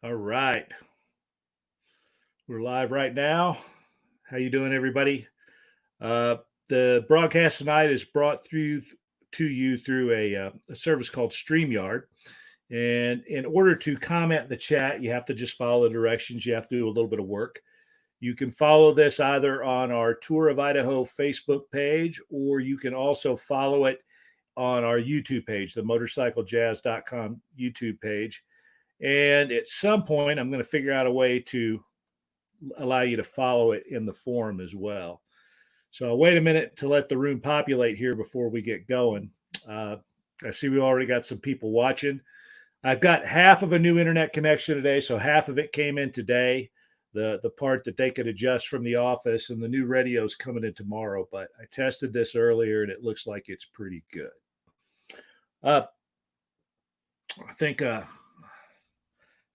All right. We're live right now. How you doing, everybody? Uh, the broadcast tonight is brought through to you through a service called StreamYard. And in order to comment in the chat, you have to just follow the directions. You have to do a little bit of work. You can follow this either on our Tour of Idaho Facebook page, or you can also follow it on our YouTube page, the motorcyclejazz.com YouTube page. And at some point, I'm going to figure out a way to allow you to follow it in the forum as well. So I'll wait a minute to let the room populate here before we get going. Uh, I see we already got some people watching. I've got half of a new internet connection today, so half of it came in today. The part that they could adjust from the office, and the new radio's coming in tomorrow. But I tested this earlier, and it looks like it's pretty good. I think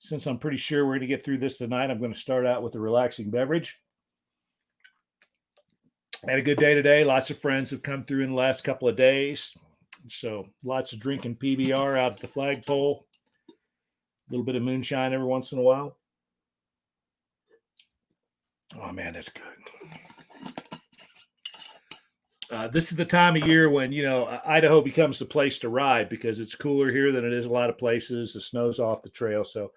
since I'm pretty sure we're going to get through this tonight, I'm going to start out with a relaxing beverage. I had a good day today. Lots of friends have come through in the last couple of days. So lots of drinking PBR out at the flagpole. A little bit of moonshine every once in a while. Oh, man, that's good. This is the time of year when, Idaho becomes the place to ride because it's cooler here than it is a lot of places. The snow's off the trail. So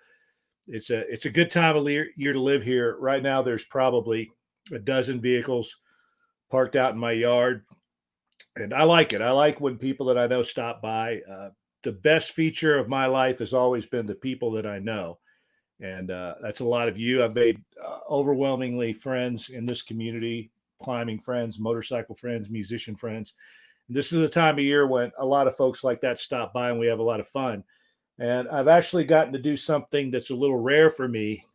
it's a good time of year to live here. Right now, there's probably a dozen vehicles parked out in my yard, and I like it. I like when people that I know stop by. The best feature of my life has always been the people that I know, and that's a lot of you. I've made overwhelmingly friends in this community, climbing friends, motorcycle friends, musician friends. This is a time of year when a lot of folks like that stop by, and we have a lot of fun. And I've actually gotten to do something that's a little rare for me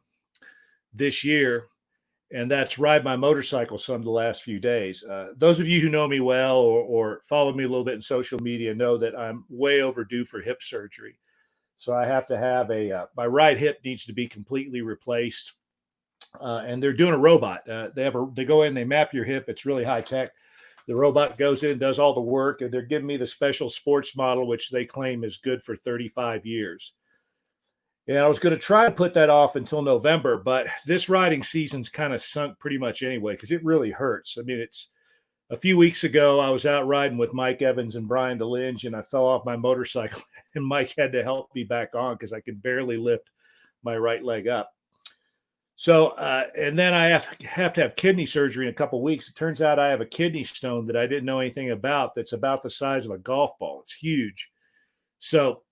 this year, and that's ride my motorcycle some the last few days. Those of you who know me well or follow me a little bit in social media know that I'm way overdue for hip surgery. So I have to have my right hip needs to be completely replaced. And they're doing a robot. They go in, they map your hip. It's really high tech. The robot goes in, does all the work, and they're giving me the special sports model, which they claim is good for 35 years. And I was going to try to put that off until November, but this riding season's kind of sunk pretty much anyway because it really hurts. I mean, it's a few weeks ago, I was out riding with Mike Evans and Brian DeLinge, and I fell off my motorcycle, and Mike had to help me back on because I could barely lift my right leg up. So, and then I have to have kidney surgery in a couple of weeks. It turns out I have a kidney stone that I didn't know anything about that's about the size of a golf ball. It's huge. So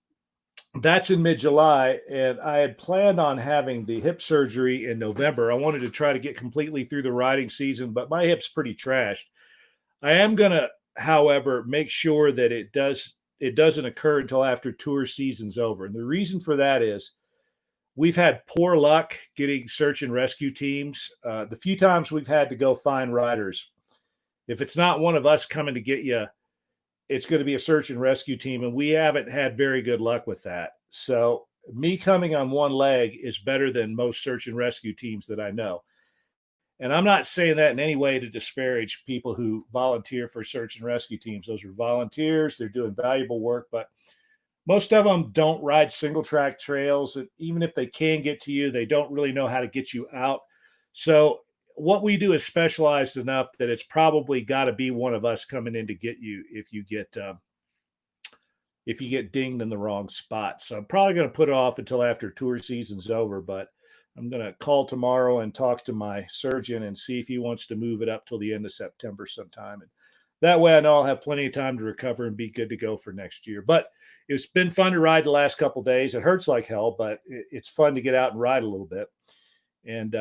that's in mid-July, and I had planned on having the hip surgery in November. I wanted to try to get completely through the riding season, but my hip's pretty trashed. I am going to, however, make sure that it doesn't occur until after tour season's over. And the reason for that is we've had poor luck getting search and rescue teams. The few times we've had to go find riders, if it's not one of us coming to get you, it's going to be a search and rescue team, and we haven't had very good luck with that. So me coming on one leg is better than most search and rescue teams that I know. And I'm not saying that in any way to disparage people who volunteer for search and rescue teams. Those are volunteers. They're doing valuable work, but most of them don't ride single track trails. And even if they can get to you, they don't really know how to get you out. So what we do is specialized enough that it's probably got to be one of us coming in to get you if you get dinged in the wrong spot. So I'm probably going to put it off until after tour season's over, but I'm going to call tomorrow and talk to my surgeon and see if he wants to move it up till the end of September sometime. And that way I know I'll have plenty of time to recover and be good to go for next year. But it's been fun to ride the last couple of days. It hurts like hell, but it's fun to get out and ride a little bit. And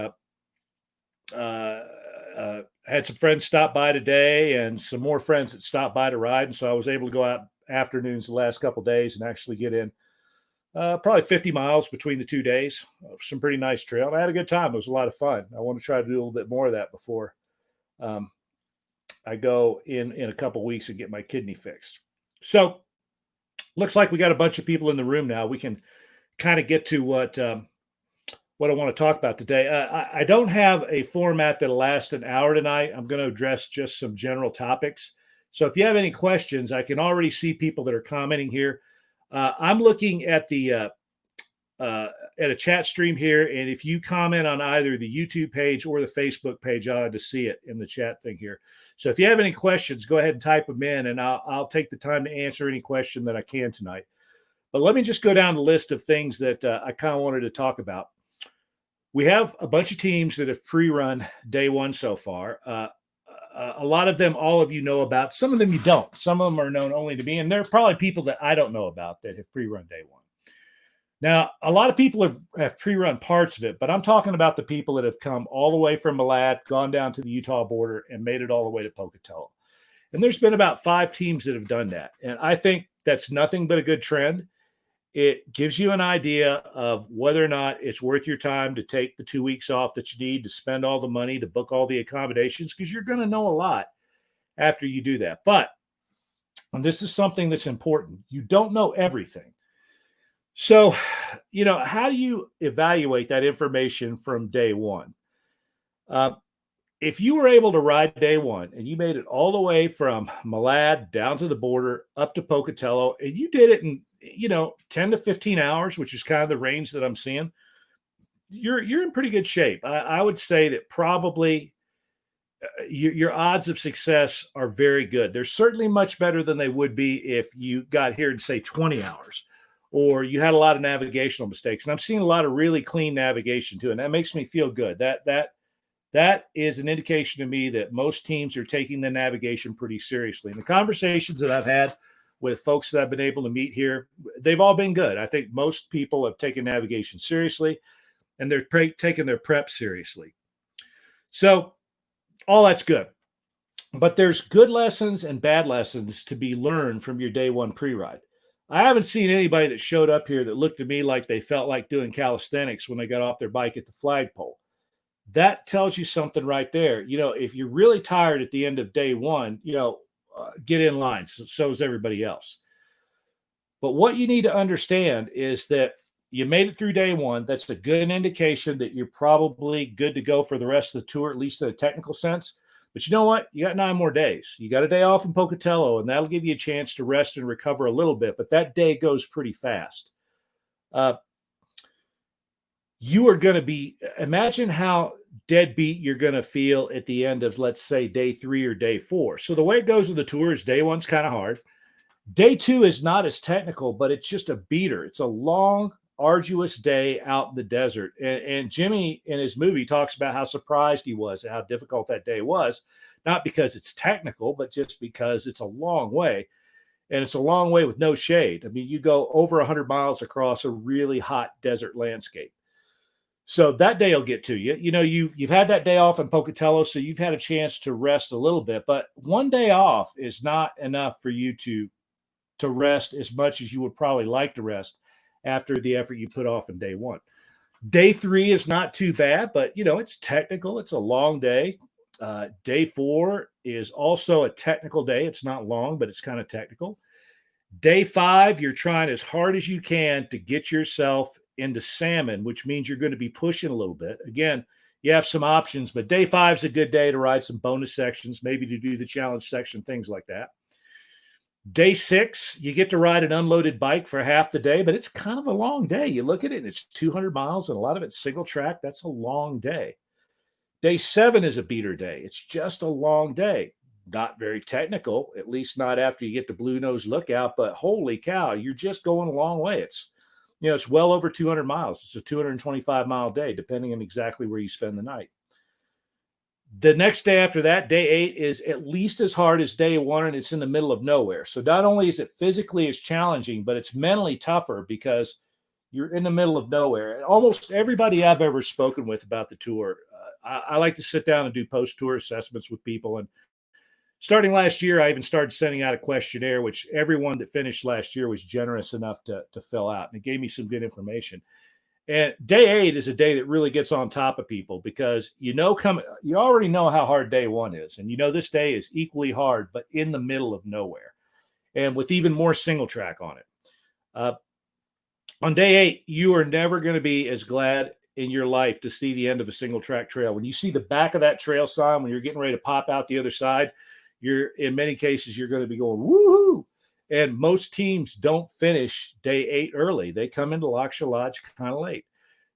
had some friends stop by today and some more friends that stopped by to ride. And so I was able to go out afternoons the last couple of days and actually get in probably 50 miles between the 2 days. Some pretty nice trail. I had a good time. It was a lot of fun. I want to try to do a little bit more of that before I go in a couple of weeks and get my kidney fixed. So looks like we got a bunch of people in the room now. We can kind of get to what I want to talk about today. I don't have a format that'll last an hour tonight. I'm going to address just some general topics. So if you have any questions, I can already see people that are commenting here. I'm looking at the at a chat stream here. And if you comment on either the YouTube page or the Facebook page, I'll have to see it in the chat thing here. So if you have any questions, go ahead and type them in, and I'll take the time to answer any question that I can tonight. But let me just go down the list of things that I kind of wanted to talk about. We have a bunch of teams that have pre-run day one so far. A lot of them, all of you know about. Some of them you don't. Some of them are known only to me, and there are probably people that I don't know about that have pre-run day one. Now, a lot of people have pre-run parts of it, but I'm talking about the people that have come all the way from Malad, gone down to the Utah border, and made it all the way to Pocatello. And there's been about 5 teams that have done that. And I think that's nothing but a good trend. It gives you an idea of whether or not it's worth your time to take the 2 weeks off that you need to spend all the money to book all the accommodations, because you're going to know a lot after you do that. But, and this is something that's important, you don't know everything. So, how do you evaluate that information from day one? If you were able to ride day one and you made it all the way from Malad down to the border up to Pocatello, and you did it in 10 to 15 hours, which is kind of the range that I'm seeing, you're in pretty good shape. I would say that probably your odds of success are very good. They're certainly much better than they would be if you got here in, say, 20 hours, or you had a lot of navigational mistakes. And I'm seeing a lot of really clean navigation too, and that makes me feel good. That is an indication to me that most teams are taking the navigation pretty seriously. And the conversations that I've had with folks that I've been able to meet here, they've all been good. I think most people have taken navigation seriously, and they're taking their prep seriously. So all that's good. But there's good lessons and bad lessons to be learned from your day one pre-ride. I haven't seen anybody that showed up here that looked to me like they felt like doing calisthenics when they got off their bike at the flagpole. That tells you something right there. If you're really tired at the end of day one, get in line. So is everybody else. But what you need to understand is that you made it through day one. That's a good indication that you're probably good to go for the rest of the tour, at least in a technical sense. But you know what? You got 9 more days. You got a day off in Pocatello, and that'll give you a chance to rest and recover a little bit. But that day goes pretty fast. You are going to be, imagine how deadbeat you're going to feel at the end of, let's say, day 3 or day 4. So the way it goes with the tour is day 1's kind of hard. Day 2 is not as technical, but it's just a beater. It's a long, arduous day out in the desert. And Jimmy, in his movie, talks about how surprised he was at how difficult that day was, not because it's technical, but just because it's a long way. And it's a long way with no shade. I mean, you go over 100 miles across a really hot desert landscape. So that day will get to you. You've had that day off in Pocatello, so you've had a chance to rest a little bit. But one day off is not enough for you to rest as much as you would probably like to rest after the effort you put off in day 1. Day 3 is not too bad, but, it's technical. It's a long day. Day 4 is also a technical day. It's not long, but it's kind of technical. Day 5, you're trying as hard as you can to get yourself into salmon, which means you're going to be pushing a little bit. Again, you have some options, but day 5 is a good day to ride some bonus sections, maybe to do the challenge section, things like that. Day 6, you get to ride an unloaded bike for half the day, but it's kind of a long day. You look at it and it's 200 miles and a lot of it's single track. That's a long day. Day 7 is a beater day. It's just a long day. Not very technical, at least not after you get to Blue Nose Lookout, but holy cow, you're just going a long way. It's well over 200 miles. It's a 225-mile day, depending on exactly where you spend the night. The next day after that, day 8, is at least as hard as day 1, and it's in the middle of nowhere. So not only is it physically as challenging, but it's mentally tougher because you're in the middle of nowhere. And almost everybody I've ever spoken with about the tour, I like to sit down and do post-tour assessments with people. And starting last year, I even started sending out a questionnaire, which everyone that finished last year was generous enough to fill out. And it gave me some good information. And day 8 is a day that really gets on top of people because you already know how hard day 1 is. And this day is equally hard, but in the middle of nowhere and with even more single track on it. On day 8, you are never going to be as glad in your life to see the end of a single track trail. When you see the back of that trail sign, when you're getting ready to pop out the other side, in many cases, you're going to be going, woohoo. And most teams don't finish day 8 early. They come into Lockshire Lodge kind of late.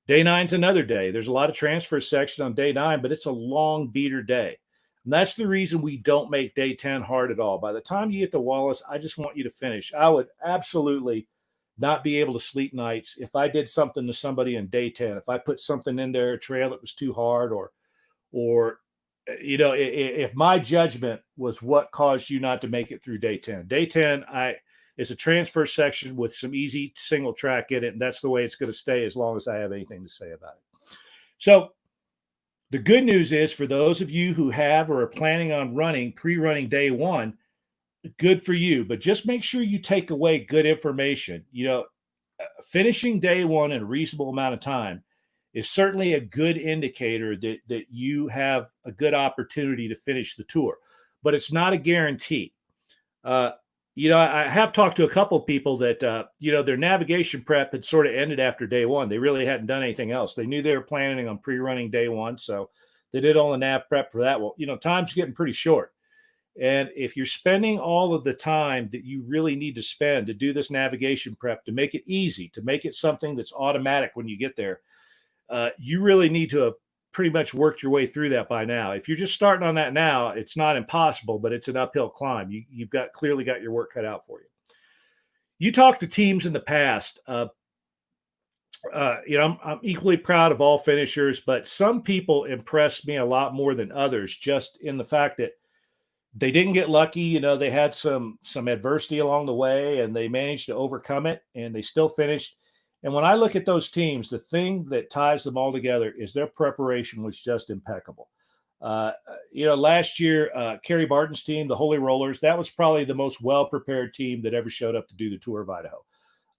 Day 9's another day. There's a lot of transfer section on day 9, but it's a long beater day. And that's the reason we don't make day 10 hard at all. By the time you get to Wallace, I just want you to finish. I would absolutely not be able to sleep nights if I did something to somebody in day 10. If I put something in their trail that was too hard, or if my judgment was what caused you not to make it through day 10. Day 10 is a transfer section with some easy single track in it, and that's the way it's going to stay as long as I have anything to say about it. So the good news is, for those of you who have or are planning on pre-running day 1, good for you, but just make sure you take away good information. Finishing day 1 in a reasonable amount of time is certainly a good indicator that you have a good opportunity to finish the tour, but it's not a guarantee. I have talked to a couple of people that, their navigation prep had sort of ended after day 1. They really hadn't done anything else. They knew they were planning on pre-running day 1, so they did all the nav prep for that. Well, time's getting pretty short. And if you're spending all of the time that you really need to spend to do this navigation prep, to make it easy, to make it something that's automatic when you get there, you really need to have pretty much worked your way through that by now. If you're just starting on that now, it's not impossible, but it's an uphill climb. You've clearly got your work cut out for you. You talk to teams in the past. I'm equally proud of all finishers, but some people impress me a lot more than others, just in the fact that they didn't get lucky. They had some adversity along the way, and they managed to overcome it, and they still finished. And when I look at those teams, the thing that ties them all together is their preparation was just impeccable. Last year, Kerry Barton's team, the Holy Rollers, that was probably the most well-prepared team that ever showed up to do the Tour of Idaho.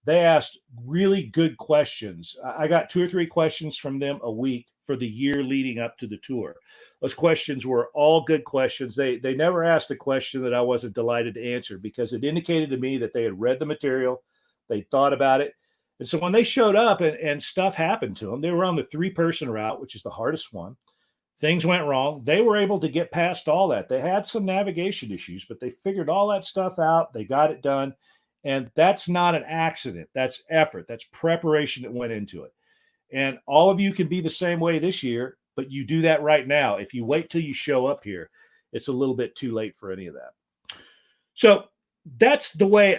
They asked really good questions. I got 2 or 3 questions from them a week for the year leading up to the tour. Those questions were all good questions. They never asked a question that I wasn't delighted to answer, because it indicated to me that they had read the material, they thought about it. And so when they showed up and stuff happened to them, they were on the 3-person route, which is the hardest one. Things went wrong. They were able to get past all that. They had some navigation issues, but they figured all that stuff out. They got it done. And that's not an accident. That's effort. That's preparation that went into it. And all of you can be the same way this year, but you do that right now. If you wait till you show up here, it's a little bit too late for any of that. So that's the way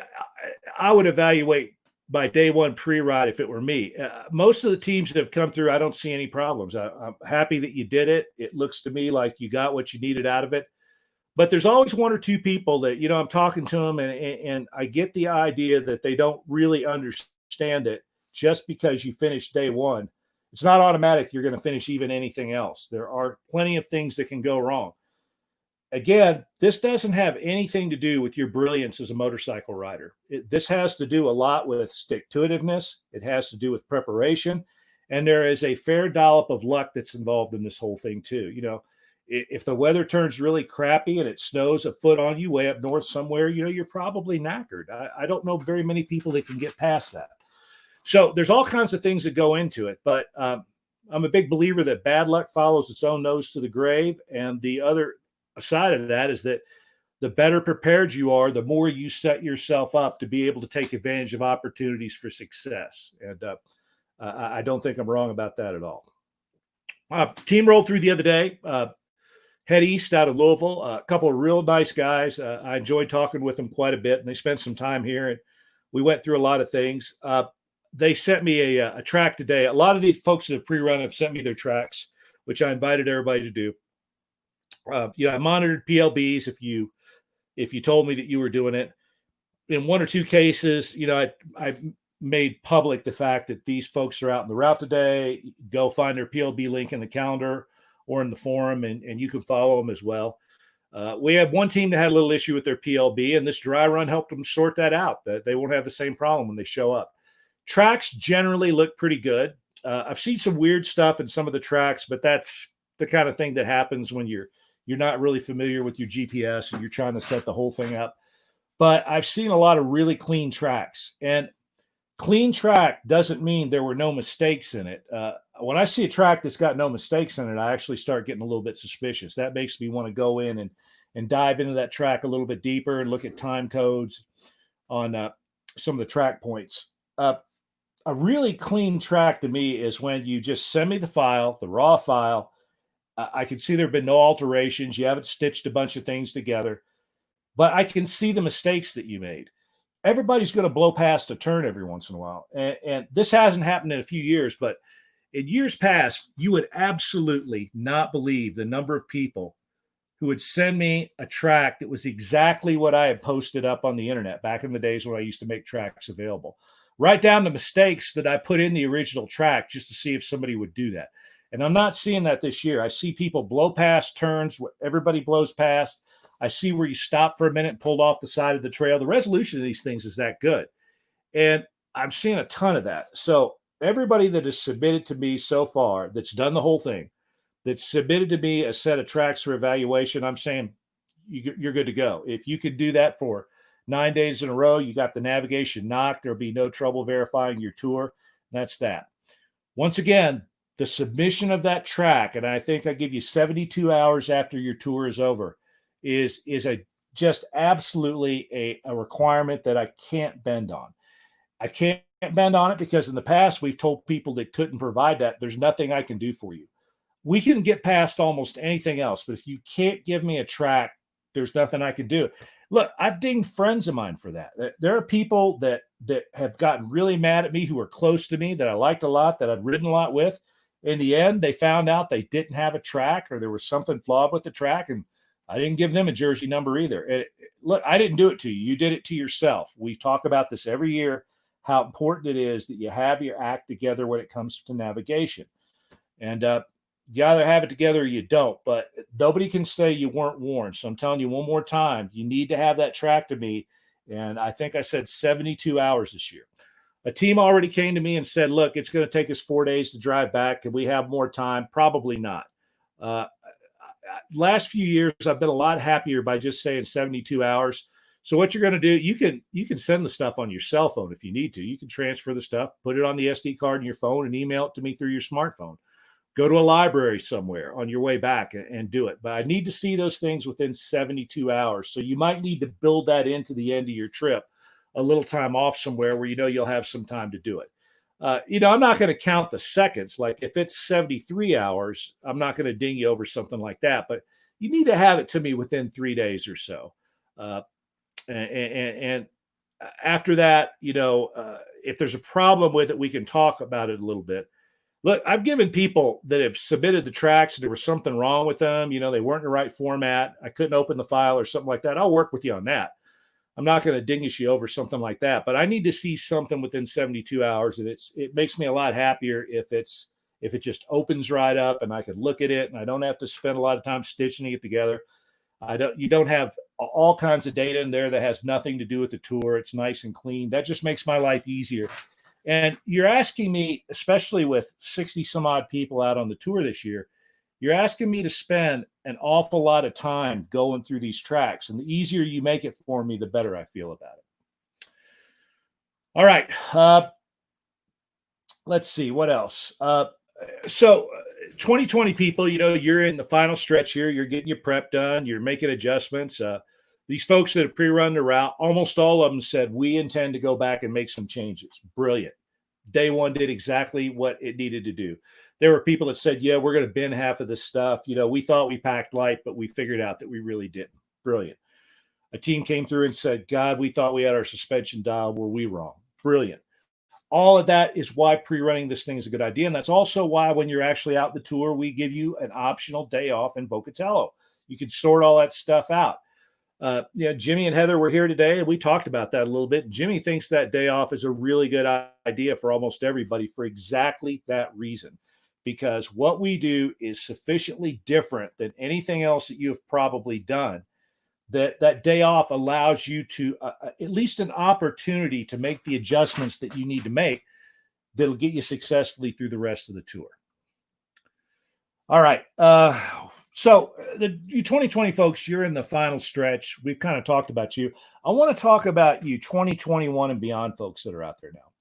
I would evaluate by day 1 pre-ride if it were me. Most of the teams that have come through, I don't see any problems. I'm happy that you did it. It looks to me like you got what you needed out of it. But there's always 1 or 2 people that, I'm talking to them, and I get the idea that they don't really understand it. Just because you finished day 1, it's not automatic you're going to finish even anything else. There are plenty of things that can go wrong. Again, this doesn't have anything to do with your brilliance as a motorcycle rider. This has to do a lot with stick-to-itiveness. It has to do with preparation. And there is a fair dollop of luck that's involved in this whole thing too. If the weather turns really crappy and it snows a foot on you way up north somewhere, you're probably knackered. I don't know very many people that can get past that. So there's all kinds of things that go into it, but I'm a big believer that bad luck follows its own nose to the grave. And the other side of that is that the better prepared you are, the more you set yourself up to be able to take advantage of opportunities for success. And I don't think I'm wrong about that at all. Team rolled through the other day, head east out of Louisville, a couple of real nice guys. I enjoyed talking with them quite a bit, and they spent some time here, and we went through a lot of things. They sent me a track today. A lot of the folks that have pre-run have sent me their tracks, which I invited everybody to do. I monitored PLBs if you told me that you were doing it. In 1 or 2 cases, I made public the fact that these folks are out in the route today. Go find their PLB link in the calendar or in the forum, and you can follow them as well. We had one team that had a little issue with their PLB, and this dry run helped them sort that out, that they won't have the same problem when they show up. Tracks generally look pretty good. I've seen some weird stuff in some of the tracks, but that's the kind of thing that happens when you're not really familiar with your GPS and you're trying to set the whole thing up. But I've seen a lot of really clean tracks, and clean track doesn't mean there were no mistakes in it. When I see a track that's got no mistakes in it, I actually start getting a little bit suspicious. That makes me want to go in and dive into that track a little bit deeper and look at time codes, on some of the track points. A really clean track to me is when you just send me the file, the raw file. I can see there have been no alterations. You haven't stitched a bunch of things together, but I can see the mistakes that you made. Everybody's going to blow past a turn every once in a while. And this hasn't happened in a few years, but in years past, you would absolutely not believe the number of people who would send me a track that was exactly what I had posted up on the internet back in the days when I used to make tracks available. Write down the mistakes that I put in the original track just to see if somebody would do that. And I'm not seeing that this year. I see people blow past turns, everybody blows past. I see where you stopped for a minute and pulled off the side of the trail. The resolution of these things is that good. And I'm seeing a ton of that. So everybody that has submitted to me so far, that's done the whole thing, that's submitted to me a set of tracks for evaluation, I'm saying you're good to go. If you could do that for 9 days in a row, you got the navigation knocked, there'll be no trouble verifying your tour. That's that. Once again, the submission of that track, and I think I give you 72 hours after your tour is over, is a just absolutely a requirement that I can't bend on. I can't bend on it because in the past we've told people that couldn't provide that. There's nothing I can do for you. We can get past almost anything else, but if you can't give me a track, there's nothing I can do. Look, I've dinged friends of mine for that. There are people that have gotten really mad at me who are close to me that I liked a lot, that I'd ridden a lot with. In the end, they found out they didn't have a track or there was something flawed with the track, and I didn't give them a jersey number either. Look, I didn't do it to you. You did it to yourself. We talk about this every year, how important it is that you have your act together when it comes to navigation. And you either have it together or you don't, but nobody can say you weren't warned. So I'm telling you one more time, you need to have that track to me. And I think I said 72 hours this year. A team already came to me and said, look, it's going to take us 4 days to drive back. Can we have more time? Probably not. Last few years, I've been a lot happier by just saying 72 hours. So what you're going to do, you can send the stuff on your cell phone if you need to. You can transfer the stuff, put it on the SD card in your phone and email it to me through your smartphone. Go to a library somewhere on your way back and do it. But I need to see those things within 72 hours. So you might need to build that into the end of your trip, a little time off somewhere where you know you'll have some time to do it. I'm not going to count the seconds. Like if it's 73 hours, I'm not going to ding you over something like that. But you need to have it to me within 3 days or so. And after that, if there's a problem with it, we can talk about it a little bit. Look, I've given people that have submitted the tracks, there was something wrong with them. They weren't in the right format. I couldn't open the file or something like that. I'll work with you on that. I'm not going to dingus you over something like that, but I need to see something within 72 hours. And it makes me a lot happier if it just opens right up and I can look at it and I don't have to spend a lot of time stitching it together. You don't have all kinds of data in there that has nothing to do with the tour. It's nice and clean. That just makes my life easier. And you're asking me, especially with 60 some odd people out on the tour this year, you're asking me to spend an awful lot of time going through these tracks. And the easier you make it for me, the better I feel about it. All right. Let's see what else. So 2020 people, you're in the final stretch here. You're getting your prep done. You're making adjustments. These folks that have pre-run the route, almost all of them said, we intend to go back and make some changes. Brilliant. Day one did exactly what it needed to do. There were people that said, yeah, we're going to bin half of this stuff. We thought we packed light, but we figured out that we really didn't. Brilliant. A team came through and said, God, we thought we had our suspension dialed. Were we wrong? Brilliant. All of that is why pre-running this thing is a good idea. And that's also why when you're actually out the tour, we give you an optional day off in Pocatello. You can sort all that stuff out. Jimmy and Heather were here today, and we talked about that a little bit. Jimmy thinks that day off is a really good idea for almost everybody for exactly that reason, because what we do is sufficiently different than anything else that you have probably done, that day off allows you to at least an opportunity to make the adjustments that you need to make that'll get you successfully through the rest of the tour. All right. So you 2020 folks, you're in the final stretch. We've kind of talked about you. I want to talk about you 2021 and beyond folks that are out there now.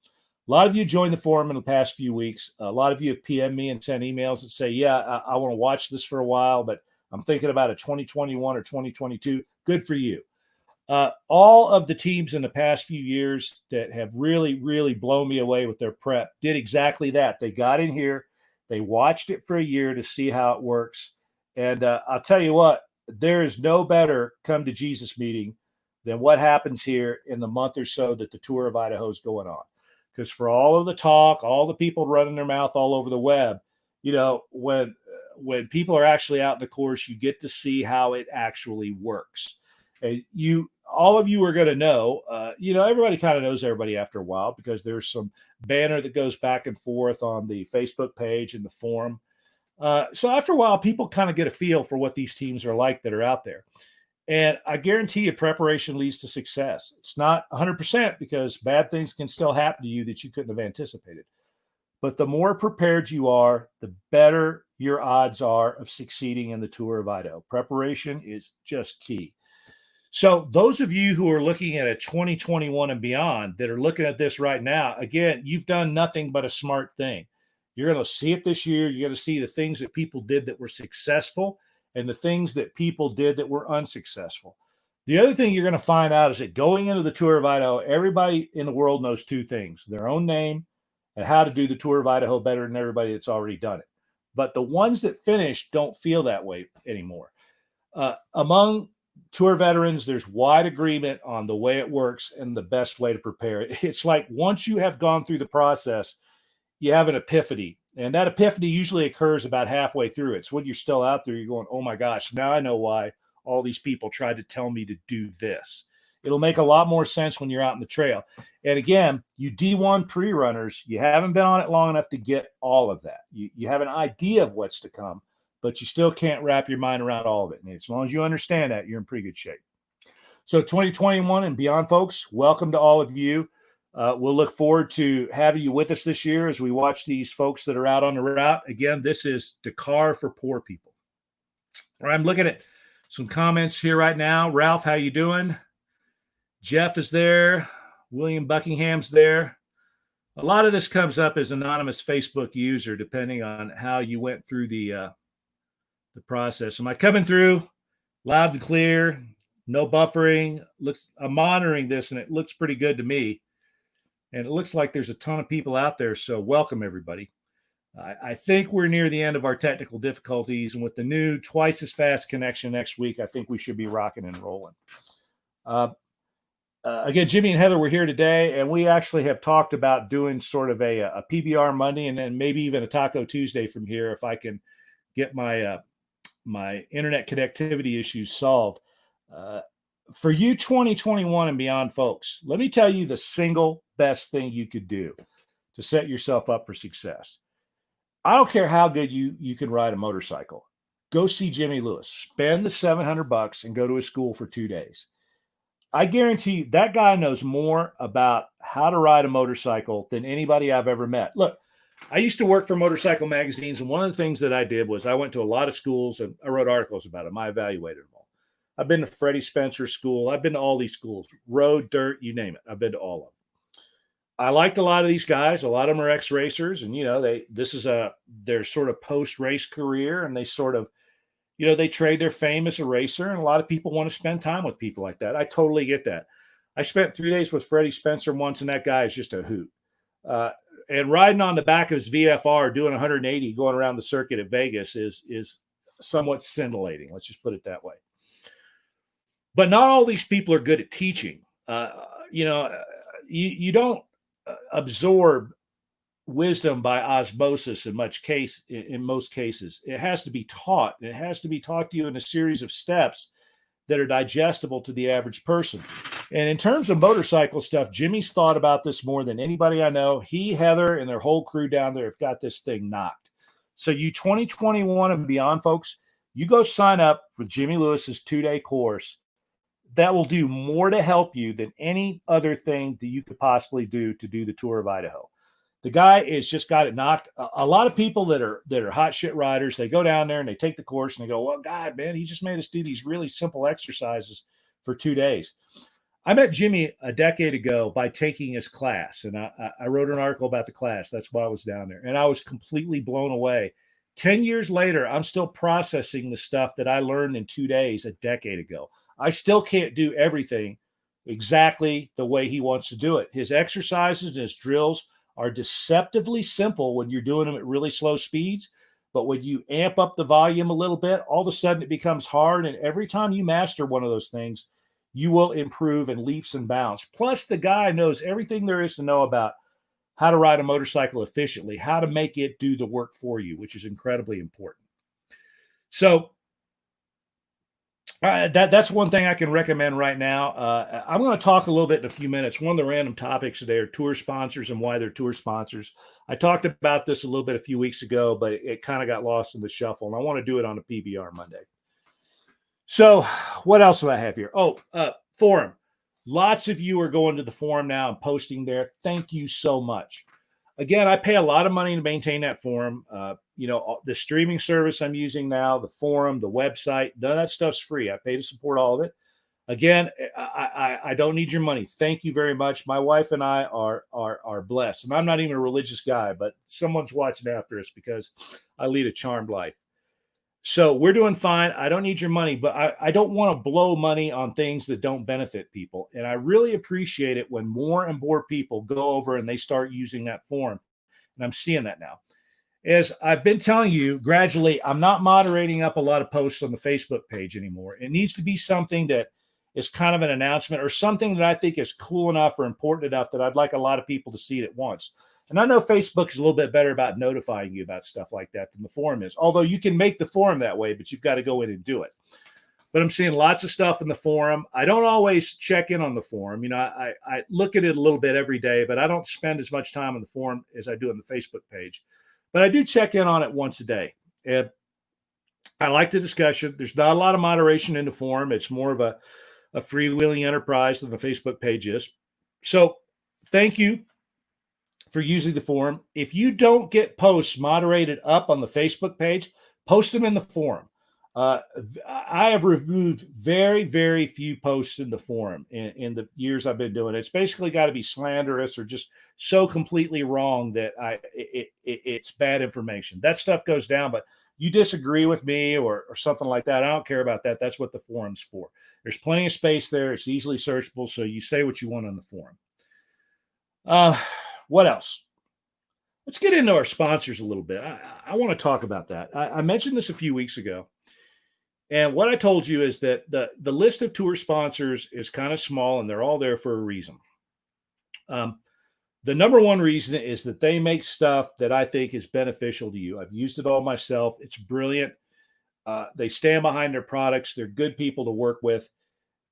A lot of you joined the forum in the past few weeks. A lot of you have PM'd me and sent emails that say, yeah, I want to watch this for a while, but I'm thinking about a 2021 or 2022. Good for you. All of the teams in the past few years that have really, really blown me away with their prep did exactly that. They got in here, they watched it for a year to see how it works. And I'll tell you what, there is no better come to Jesus meeting than what happens here in the month or so that the Tour of Idaho is going on. Because for all of the talk, all the people running their mouth all over the web, when people are actually out in the course, you get to see how it actually works. And all of you are going to know, everybody kind of knows everybody after a while because there's some banner that goes back and forth on the Facebook page and the forum. So after a while, people kind of get a feel for what these teams are like that are out there. And I guarantee you preparation leads to success. It's not 100% because bad things can still happen to you that you couldn't have anticipated. But the more prepared you are, the better your odds are of succeeding in the Tour of Idaho. Preparation is just key. So those of you who are looking at a 2021 and beyond that are looking at this right now, again, you've done nothing but a smart thing. You're going to see it this year. You're going to see the things that people did that were successful and the things that people did that were unsuccessful. The other thing you're going to find out is that going into the Tour of Idaho, everybody in the world knows two things: their own name and how to do the Tour of Idaho better than everybody that's already done it. But the ones that finish don't feel that way anymore. Among Tour veterans, there's wide agreement on the way it works and the best way to prepare. It's like once you have gone through the process, you have an epiphany. And that epiphany usually occurs about halfway through it. So when you're still out there, you're going, oh my gosh, now I know why all these people tried to tell me to do this. It'll make a lot more sense when you're out in the trail. And again, you D1 pre-runners, you haven't been on it long enough to get all of that. You have an idea of what's to come, but you still can't wrap your mind around all of it. And as long as you understand that, you're in pretty good shape. So 2021 and beyond, folks, welcome to all of you. We'll look forward to having you with us this year as we watch these folks that are out on the route. Again, this is Dakar for poor people. All right, I'm looking at some comments here right now. Ralph, how you doing? Jeff is there. William Buckingham's there. A lot of this comes up as anonymous Facebook user, depending on how you went through the process. Am I coming through loud and clear? No buffering. I'm monitoring this, and it looks pretty good to me. And it looks like there's a ton of people out there, so welcome, everybody. I think we're near the end of our technical difficulties, and with the new twice as fast connection next week, I think we should be rocking and rolling. Again, Jimmy and Heather were here today, and we actually have talked about doing sort of a PBR Monday and then maybe even a Taco Tuesday from here if I can get my my internet connectivity issues solved. For you 2021 and beyond, folks, let me tell you the single best thing you could do to set yourself up for success. I don't care how good you can ride a motorcycle. Go see Jimmy Lewis. Spend the $700 and go to his school for 2 days. I guarantee that guy knows more about how to ride a motorcycle than anybody I've ever met. Look, I used to work for motorcycle magazines, and one of the things that I did was I went to a lot of schools and I wrote articles about them. I evaluated them all. I've been to Freddie Spencer School. I've been to all these schools, road, dirt, you name it. I've been to all of them. I liked a lot of these guys. A lot of them are ex-racers, and this is their sort of post-race career, and they sort of, they trade their fame as a racer, and a lot of people want to spend time with people like that. I totally get that. I spent 3 days with Freddie Spencer once, and that guy is just a hoot. And riding on the back of his VFR, doing 180, going around the circuit at Vegas is somewhat scintillating. Let's just put it that way. But not all these people are good at teaching. You don't absorb wisdom by osmosis in most cases. It has to be taught. It has to be taught to you in a series of steps that are digestible to the average person. And in terms of motorcycle stuff, Jimmy's thought about this more than anybody I know. He, Heather, and their whole crew down there have got this thing knocked. So you 2021 and beyond, folks, you go sign up for Jimmy Lewis's 2-day course. That will do more to help you than any other thing that you could possibly do to do the Tour of Idaho. The guy has just got it knocked. A lot of people that are hot shit riders, they go down there and they take the course and they go, well, God, man, he just made us do these really simple exercises for 2 days. I met Jimmy a decade ago by taking his class, and I wrote an article about the class. That's why I was down there, and I was completely blown away. 10 years later, I'm still processing the stuff that I learned in 2 days a decade ago. I still can't do everything exactly the way he wants to do it. His exercises and his drills are deceptively simple when you're doing them at really slow speeds. But when you amp up the volume a little bit, all of a sudden it becomes hard. And every time you master one of those things, you will improve in leaps and bounds. Plus, the guy knows everything there is to know about how to ride a motorcycle efficiently, how to make it do the work for you, which is incredibly important. So that's one thing I can recommend right now. I'm going to talk a little bit in a few minutes. One of the random topics today are tour sponsors and why they're tour sponsors. I talked about this a little bit a few weeks ago, but it kind of got lost in the shuffle, and I want to do it on a PBR Monday. So what else do I have here? Forum. Lots of you are going to the forum now and posting there. Thank you so much. Again, I pay a lot of money to maintain that forum. The streaming service I'm using now, the forum, the website, none of that stuff's free. I pay to support all of it. Again, I don't need your money. Thank you very much. My wife and I are blessed. And I'm not even a religious guy, but someone's watching after us because I lead a charmed life. So we're doing fine. I don't need your money, but I don't want to blow money on things that don't benefit people. And I really appreciate it when more and more people go over and they start using that forum. And I'm seeing that now. As I've been telling you, gradually, I'm not moderating up a lot of posts on the Facebook page anymore. It needs to be something that is kind of an announcement or something that I think is cool enough or important enough that I'd like a lot of people to see it at once. And I know Facebook is a little bit better about notifying you about stuff like that than the forum is. Although you can make the forum that way, but you've got to go in and do it. But I'm seeing lots of stuff in the forum. I don't always check in on the forum. I look at it a little bit every day, but I don't spend as much time on the forum as I do on the Facebook page. But I do check in on it once a day. And I like the discussion. There's not a lot of moderation in the forum. It's more of a freewheeling enterprise than the Facebook page is. So thank you for using the forum. If you don't get posts moderated up on the Facebook page, post them in the forum. I have reviewed very, very few posts in the forum in the years I've been doing it. It's basically got to be slanderous or just so completely wrong that it's bad information. That stuff goes down, but you disagree with me or something like that, I don't care about that. That's what the forum's for. There's plenty of space there. It's easily searchable, so you say what you want on the forum. What else? Let's get into our sponsors a little bit. I want to talk about that. I mentioned this a few weeks ago. And what I told you is that the list of tour sponsors is kind of small, and they're all there for a reason. The number one reason is that they make stuff that I think is beneficial to you. I've used it all myself. It's brilliant. They stand behind their products. They're good people to work with.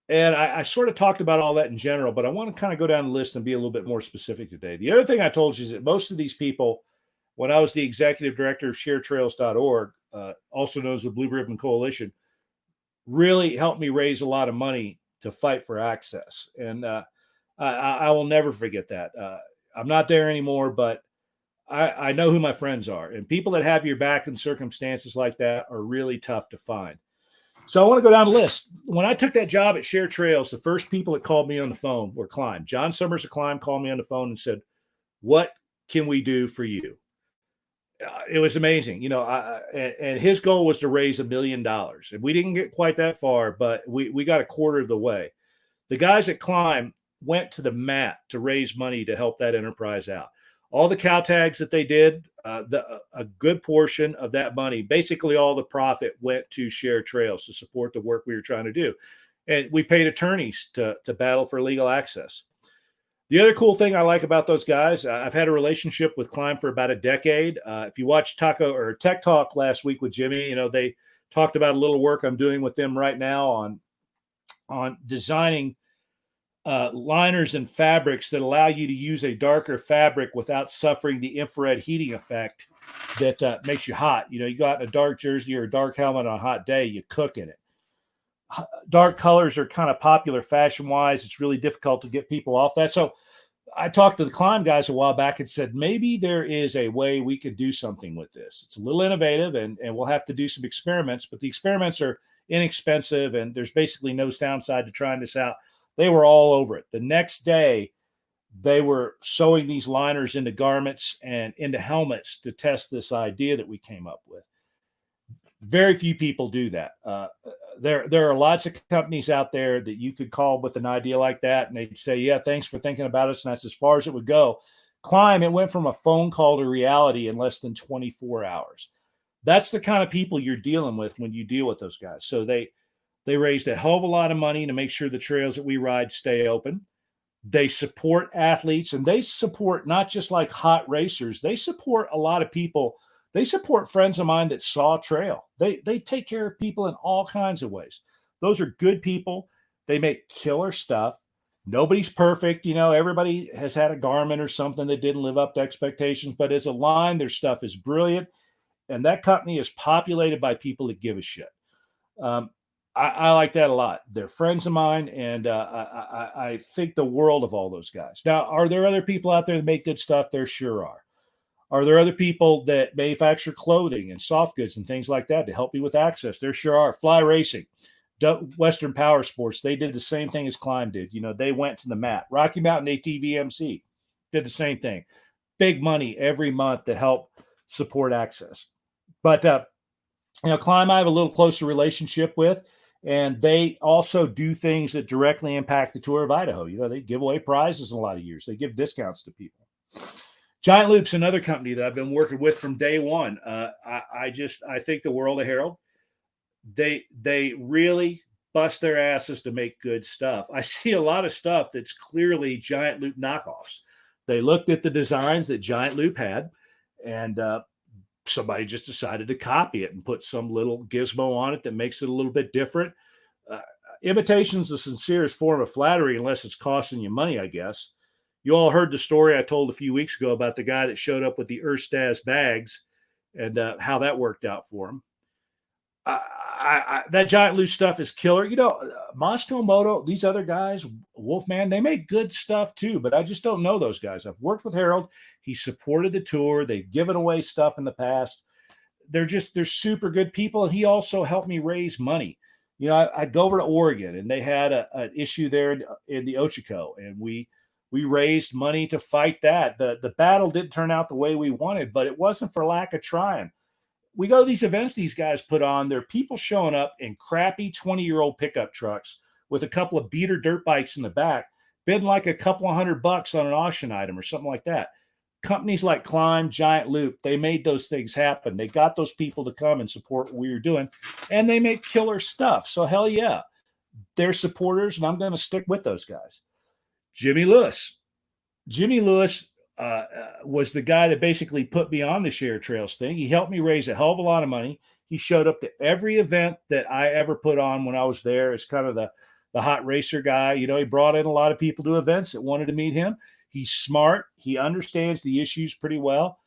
And I sort of talked about all that in general, but I want to kind of go down the list and be a little bit more specific today. The other thing I told you is that most of these people, when I was the executive director of sharetrails.org, also known as the Blue Ribbon Coalition, really helped me raise a lot of money to fight for access. And I will never forget that. I'm not there anymore, but I know who my friends are. And people that have your back in circumstances like that are really tough to find. So I want to go down the list. When I took that job at Share Trails, the first people that called me on the phone were Climb. John Summers of Climb called me on the phone and said, "What can we do for you?" It was amazing, and his goal was to raise $1 million. And we didn't get quite that far, but we got a quarter of the way. The guys at Climb went to the mat to raise money to help that enterprise out. All the cow tags that they did, a good portion of that money, basically all the profit went to Share Trails to support the work we were trying to do. And we paid attorneys to battle for legal access. The other cool thing I like about those guys, I've had a relationship with Climb for about a decade. If you watched Tech Talk last week with Jimmy, they talked about a little work I'm doing with them right now on designing liners and fabrics that allow you to use a darker fabric without suffering the infrared heating effect that makes you hot. You go out in a dark jersey or a dark helmet on a hot day, you cook in it. Dark colors are kind of popular fashion-wise. It's really difficult to get people off that. So I talked to the Climb guys a while back and said, maybe there is a way we could do something with this. It's a little innovative, and we'll have to do some experiments, but the experiments are inexpensive, and there's basically no downside to trying this out. They were all over it. The next day, they were sewing these liners into garments and into helmets to test this idea that we came up with. Very few people do that. there are lots of companies out there that you could call with an idea like that, and they'd say, "Yeah, thanks for thinking about us," and that's as far as it would go. Climb, it went from a phone call to reality in less than 24 hours. That's the kind of people you're dealing with when you deal with those guys. So they raised a hell of a lot of money to make sure the trails that we ride stay open. They support athletes, and they support not just like hot racers. They support a lot of people. They support friends of mine that saw trail. They take care of people in all kinds of ways. Those are good people. They make killer stuff. Nobody's perfect. Everybody has had a garment or something that didn't live up to expectations, but as a line, their stuff is brilliant. And that company is populated by people that give a shit. Um, I like that a lot. They're friends of mine, and I think the world of all those guys. Now, are there other people out there that make good stuff? There sure are. Are there other people that manufacture clothing and soft goods and things like that to help you with access? There sure are. Fly Racing, Western Power Sports, they did the same thing as Climb did. They went to the mat. Rocky Mountain ATVMC did the same thing. Big money every month to help support access. But, Climb I have a little closer relationship with, and they also do things that directly impact the Tour of Idaho. They give away prizes in a lot of years. They give discounts to people. Giant Loop's another company that I've been working with from day one. I think the world of Harold. They really bust their asses to make good stuff. I see a lot of stuff that's clearly Giant Loop knockoffs. They looked at the designs that Giant Loop had, and somebody just decided to copy it and put some little gizmo on it that makes it a little bit different. Imitation's the sincerest form of flattery, unless it's costing you money, I guess. You all heard the story I told a few weeks ago about the guy that showed up with the Erstas bags and how that worked out for him. That Giant Loop stuff is killer. Moscow Moto, these other guys, Wolfman, they make good stuff too, but I just don't know those guys. I've worked with Harold. He supported the tour. They've given away stuff in the past. They're super good people. And he also helped me raise money. I'd go over to Oregon, and they had an issue there in the Ochiko, and we raised money to fight that. The battle didn't turn out the way we wanted, but it wasn't for lack of trying. We go to these events these guys put on. There are people showing up in crappy 20-year-old pickup trucks with a couple of beater dirt bikes in the back, bidding like a couple of $100 on an auction item or something like that. Companies like Climb, Giant Loop, they made those things happen. They got those people to come and support what we were doing, and they make killer stuff. So hell yeah, they're supporters, and I'm going to stick with those guys. Jimmy Lewis was the guy that basically put me on the Share Trails thing. He helped me raise a hell of a lot of money. He showed up to every event that I ever put on when I was there as kind of the hot racer guy. He brought in a lot of people to events that wanted to meet him. He's smart. He understands the issues pretty well.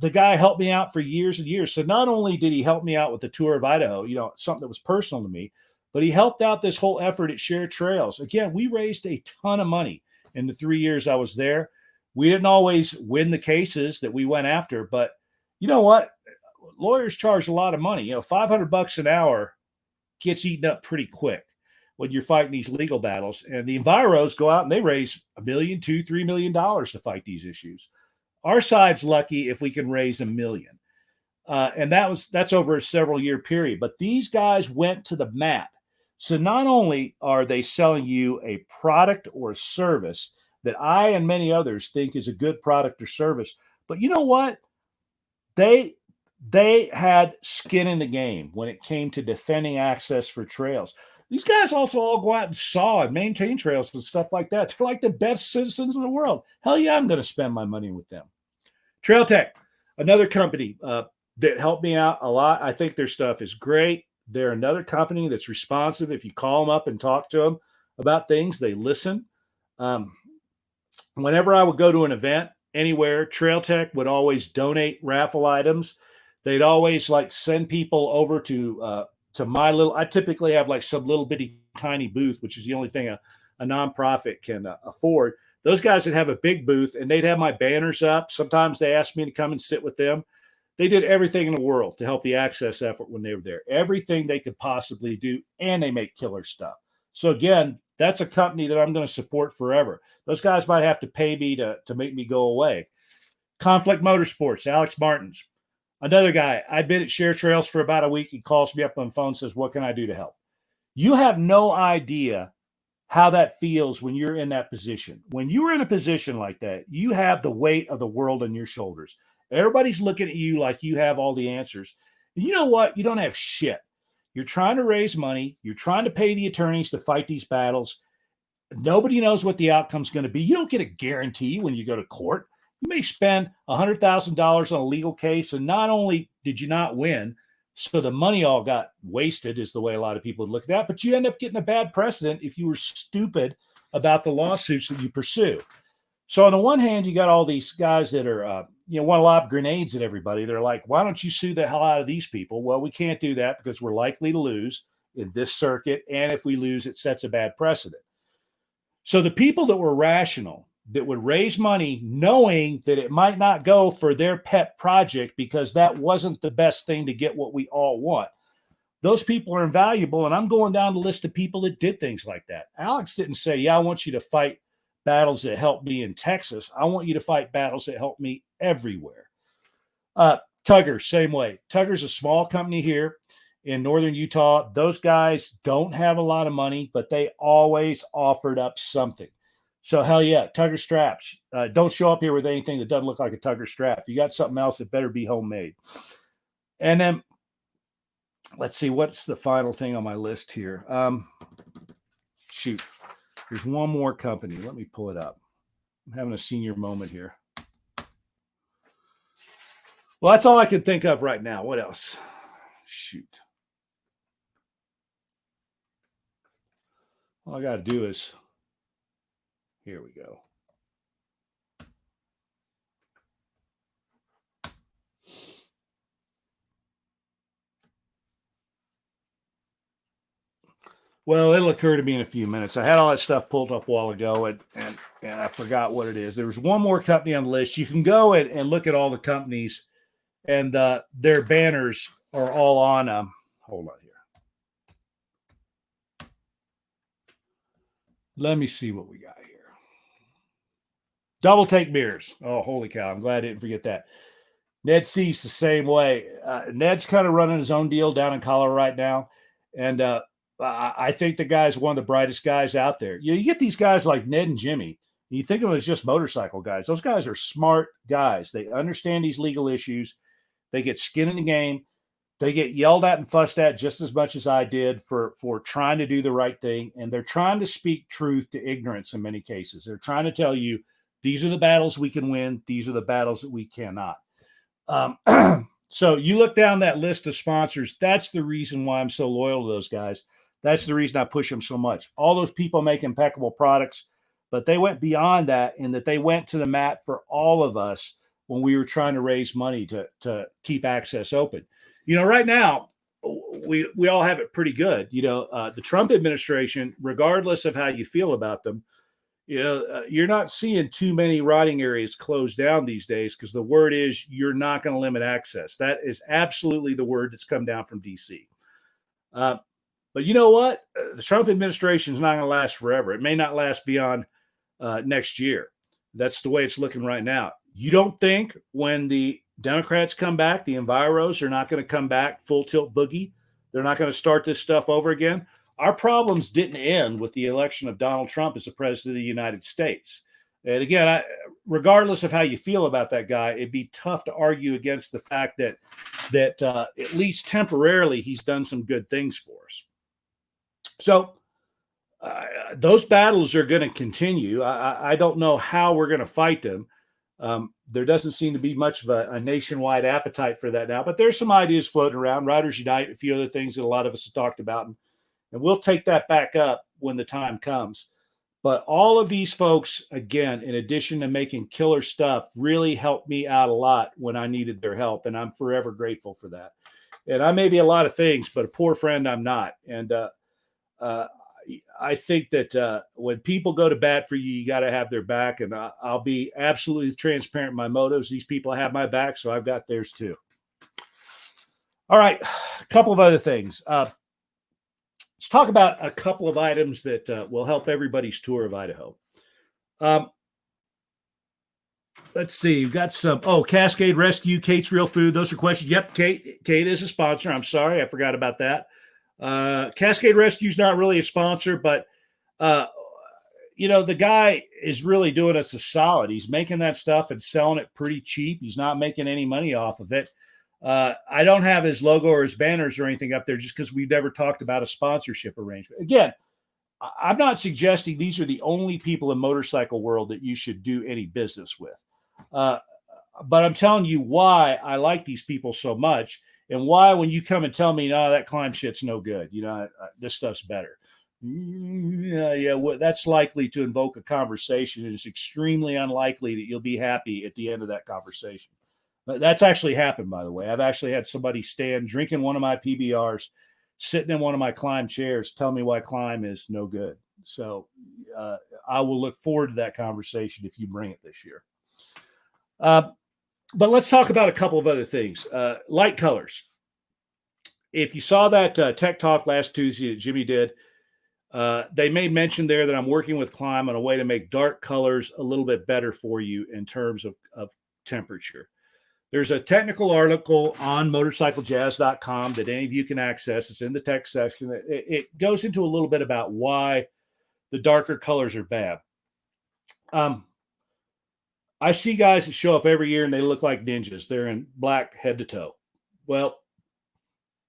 The guy helped me out for years and years. So not only did he help me out with the Tour of Idaho, something that was personal to me, but he helped out this whole effort at Share Trails. Again, we raised a ton of money in the 3 years I was there. We didn't always win the cases that we went after, but you know what? Lawyers charge a lot of money. $500 an hour gets eaten up pretty quick when you're fighting these legal battles. And the enviros go out and they raise $1 million, $2, $3 million to fight these issues. Our side's lucky if we can raise $1 million. And that's over a several year period. But these guys went to the mat. So not only are they selling you a product or a service that I and many others think is a good product or service, but you know what? They had skin in the game when it came to defending access for trails. These guys also all go out and saw and maintain trails and stuff like that. They're like the best citizens in the world. Hell yeah, I'm going to spend my money with them. Trail Tech, another company that helped me out a lot. I think their stuff is great. They're another company that's responsive. If you call them up and talk to them about things, they listen. Whenever I would go to an event anywhere, Trail Tech would always donate raffle items. They'd always send people over to my little, I typically have some little bitty tiny booth, which is the only thing a nonprofit can afford. Those guys would have a big booth and they'd have my banners up. Sometimes they asked me to come and sit with them. They did everything in the world to help the access effort when they were there. Everything they could possibly do, and they make killer stuff. So again, that's a company that I'm going to support forever. Those guys might have to pay me to make me go away. Conflict Motorsports, Alex Martins. Another guy, I've been at Share Trails for about a week. He calls me up on the phone and says, what can I do to help? You have no idea how that feels when you're in that position. When you're in a position like that, you have the weight of the world on your shoulders. Everybody's looking at you like you have all the answers. And you know what? You don't have shit. You're trying to raise money. You're trying to pay the attorneys to fight these battles. Nobody knows what the outcome's going to be. You don't get a guarantee when you go to court. You may spend $100,000 on a legal case, and not only did you not win, so the money all got wasted, is the way a lot of people would look at that, but you end up getting a bad precedent if you were stupid about the lawsuits that you pursue. So on the one hand, you got all these guys that are, want to lob grenades at everybody. They're like, why don't you sue the hell out of these people? Well, we can't do that because we're likely to lose in this circuit. And if we lose, it sets a bad precedent. So the people that were rational, that would raise money knowing that it might not go for their pet project because that wasn't the best thing to get what we all want, those people are invaluable. And I'm going down the list of people that did things like that. Alex didn't say, yeah, I want you to fight battles that help me in Texas. I want you to fight battles that help me everywhere. Tugger, same way. Tugger's a small company here in northern Utah. Those guys don't have a lot of money, but they always offered up something. So hell yeah, Tugger straps. Don't show up here with anything that doesn't look like a Tugger strap. If you got something else, it better be homemade. And then let's see, what's the final thing on my list here? Shoot. There's one more company. Let me pull it up. I'm having a senior moment here. Well, that's all I can think of right now. What else? Shoot. All I got to do is, here we go. Well, it'll occur to me in a few minutes. I had all that stuff pulled up a while ago, and I forgot what it is. There was one more company on the list. You can go and look at all the companies, and their banners are all on. Hold on here. Let me see what we got here. Double Take Beers. Oh, holy cow. I'm glad I didn't forget that. Ned Cease the same way. Ned's kind of running his own deal down in Colorado right now. And I think the guy's one of the brightest guys out there. You get these guys like Ned and Jimmy. You think of them as just motorcycle guys. Those guys are smart guys. They understand these legal issues. They get skin in the game. They get yelled at and fussed at just as much as I did for trying to do the right thing. And they're trying to speak truth to ignorance in many cases. They're trying to tell you, these are the battles we can win. These are the battles that we cannot. So you look down that list of sponsors. That's the reason why I'm so loyal to those guys. That's the reason I push them so much. All those people make impeccable products, but they went beyond that in that they went to the mat for all of us when we were trying to raise money to keep access open. Right now, we all have it pretty good. The Trump administration, regardless of how you feel about them, you're not seeing too many riding areas closed down these days because the word is you're not going to limit access. That is absolutely the word that's come down from D.C. But you know what? The Trump administration is not going to last forever. It may not last beyond next year. That's the way it's looking right now. You don't think when the Democrats come back, the enviros are not going to come back full tilt boogie? They're not going to start this stuff over again? Our problems didn't end with the election of Donald Trump as the president of the United States. And again, regardless of how you feel about that guy, it'd be tough to argue against the fact that at least temporarily he's done some good things for us. So those battles are going to continue. I don't know how we're going to fight them. There doesn't seem to be much of a nationwide appetite for that now, but there's some ideas floating around. Riders Unite, a few other things that a lot of us have talked about, and we'll take that back up when the time comes. But all of these folks, again, in addition to making killer stuff, really helped me out a lot when I needed their help, and I'm forever grateful for that. And I may be a lot of things, but a poor friend I'm not. And I think that when people go to bat for you, you got to have their back. And I'll be absolutely transparent in my motives. These people have my back, so I've got theirs too. All right, a couple of other things. Let's talk about a couple of items that will help everybody's tour of Idaho. Let's see. We've got some. Cascade Rescue, Kate's Real Food. Those are questions. Yep, Kate is a sponsor. I'm sorry. I forgot about that. Cascade Rescue's not really a sponsor, but uh, the guy is really doing us a solid. He's making that stuff and selling it pretty cheap. He's not making any money off of it. I don't have his logo or his banners or anything up there just because we've never talked about a sponsorship arrangement. Again, I'm not suggesting these are the only people in motorcycle world that you should do any business with. Uh, but I'm telling you why I like these people so much and why when you come and tell me, no, that climb shit's no good, this stuff's better. That's likely to invoke a conversation. It is extremely unlikely that you'll be happy at the end of that conversation. But that's actually happened, by the way. I've actually had somebody stand drinking one of my PBRs, sitting in one of my climb chairs, tell me why climb is no good. So I will look forward to that conversation if you bring it this year. But let's talk about a couple of other things. Light colors. If you saw that Tech Talk last Tuesday that Jimmy did, they made mention there that I'm working with Climb on a way to make dark colors a little bit better for you in terms of temperature. There's a technical article on motorcyclejazz.com that any of you can access. It's in the text section. It goes into a little bit about why the darker colors are bad. I see guys that show up every year and they look like ninjas. They're in black head to toe. Well,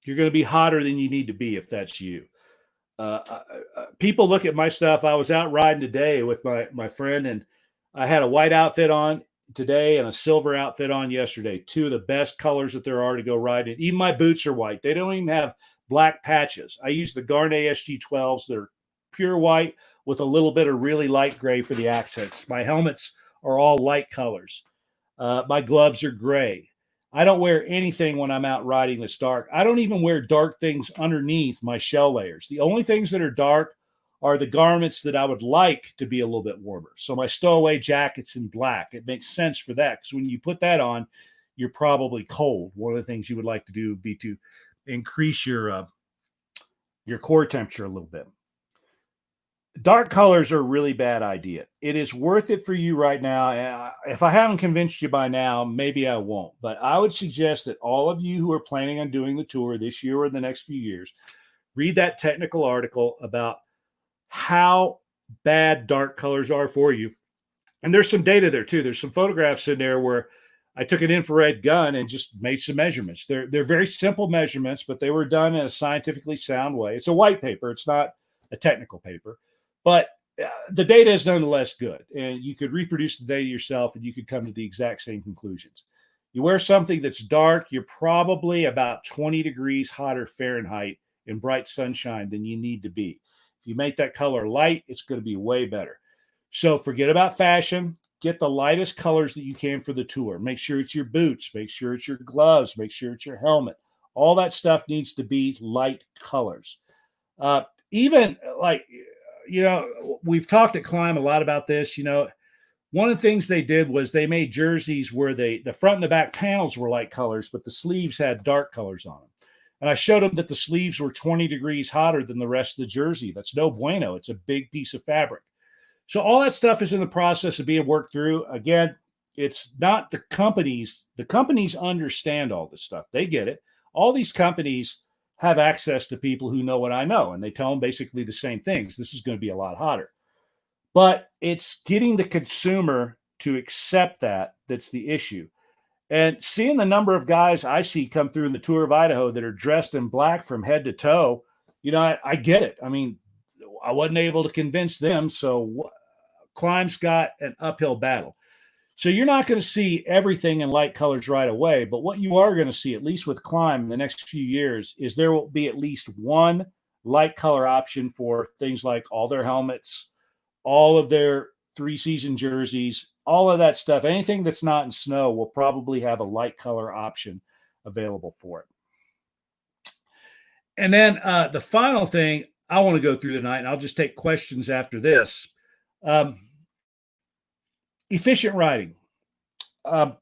you're going to be hotter than you need to be if that's you. People look at my stuff. I was out riding today with my friend, and I had a white outfit on today and a silver outfit on yesterday. Two of the best colors that there are to go riding. Even my boots are white. They don't even have black patches. I use the Garnet SG12s. They're pure white with a little bit of really light gray for the accents. My helmets are all light colors. My gloves are gray. I don't wear anything when I'm out riding that's dark. I don't even wear dark things underneath my shell layers. The only things that are dark are the garments that I would like to be a little bit warmer. So my stowaway jacket's in black. It makes sense for that because when you put that on, you're probably cold. One of the things you would like to do would be to increase your core temperature a little bit. Dark colors are a really bad idea. It is worth it for you right now. If I haven't convinced you by now, maybe I won't. But I would suggest that all of you who are planning on doing the tour this year or the next few years, read that technical article about how bad dark colors are for you. And there's some data there too. There's some photographs in there where I took an infrared gun and just made some measurements. They're very simple measurements, but they were done in a scientifically sound way. It's a white paper. It's not a technical paper. But the data is nonetheless good, and you could reproduce the data yourself, and you could come to the exact same conclusions. You wear something that's dark, you're probably about 20 degrees hotter Fahrenheit in bright sunshine than you need to be. If you make that color light, it's going to be way better. So forget about fashion. Get the lightest colors that you can for the tour. Make sure it's your boots. Make sure it's your gloves. Make sure it's your helmet. All that stuff needs to be light colors. Even like... we've talked at Climb a lot about this. One of the things they did was they made jerseys where the front and the back panels were light colors, but the sleeves had dark colors on them. And I showed them that the sleeves were 20 degrees hotter than the rest of the jersey. That's no bueno. It's a big piece of fabric. So all that stuff is in the process of being worked through. Again, it's not the companies. The companies understand all this stuff. They get it. All these companies have access to people who know what I know, and they tell them basically the same things. This is going to be a lot hotter. But it's getting the consumer to accept that's the issue. And seeing the number of guys I see come through in the Tour of Idaho that are dressed in black from head to toe, I get it. I mean, I wasn't able to convince them, so Climb's got an uphill battle. So you're not going to see everything in light colors right away, but what you are going to see, at least with Climb in the next few years, is there will be at least one light color option for things like all their helmets, all of their 3-season jerseys, all of that stuff. Anything that's not in snow will probably have a light color option available for it. And then the final thing I want to go through tonight, and I'll just take questions after this. Efficient riding. When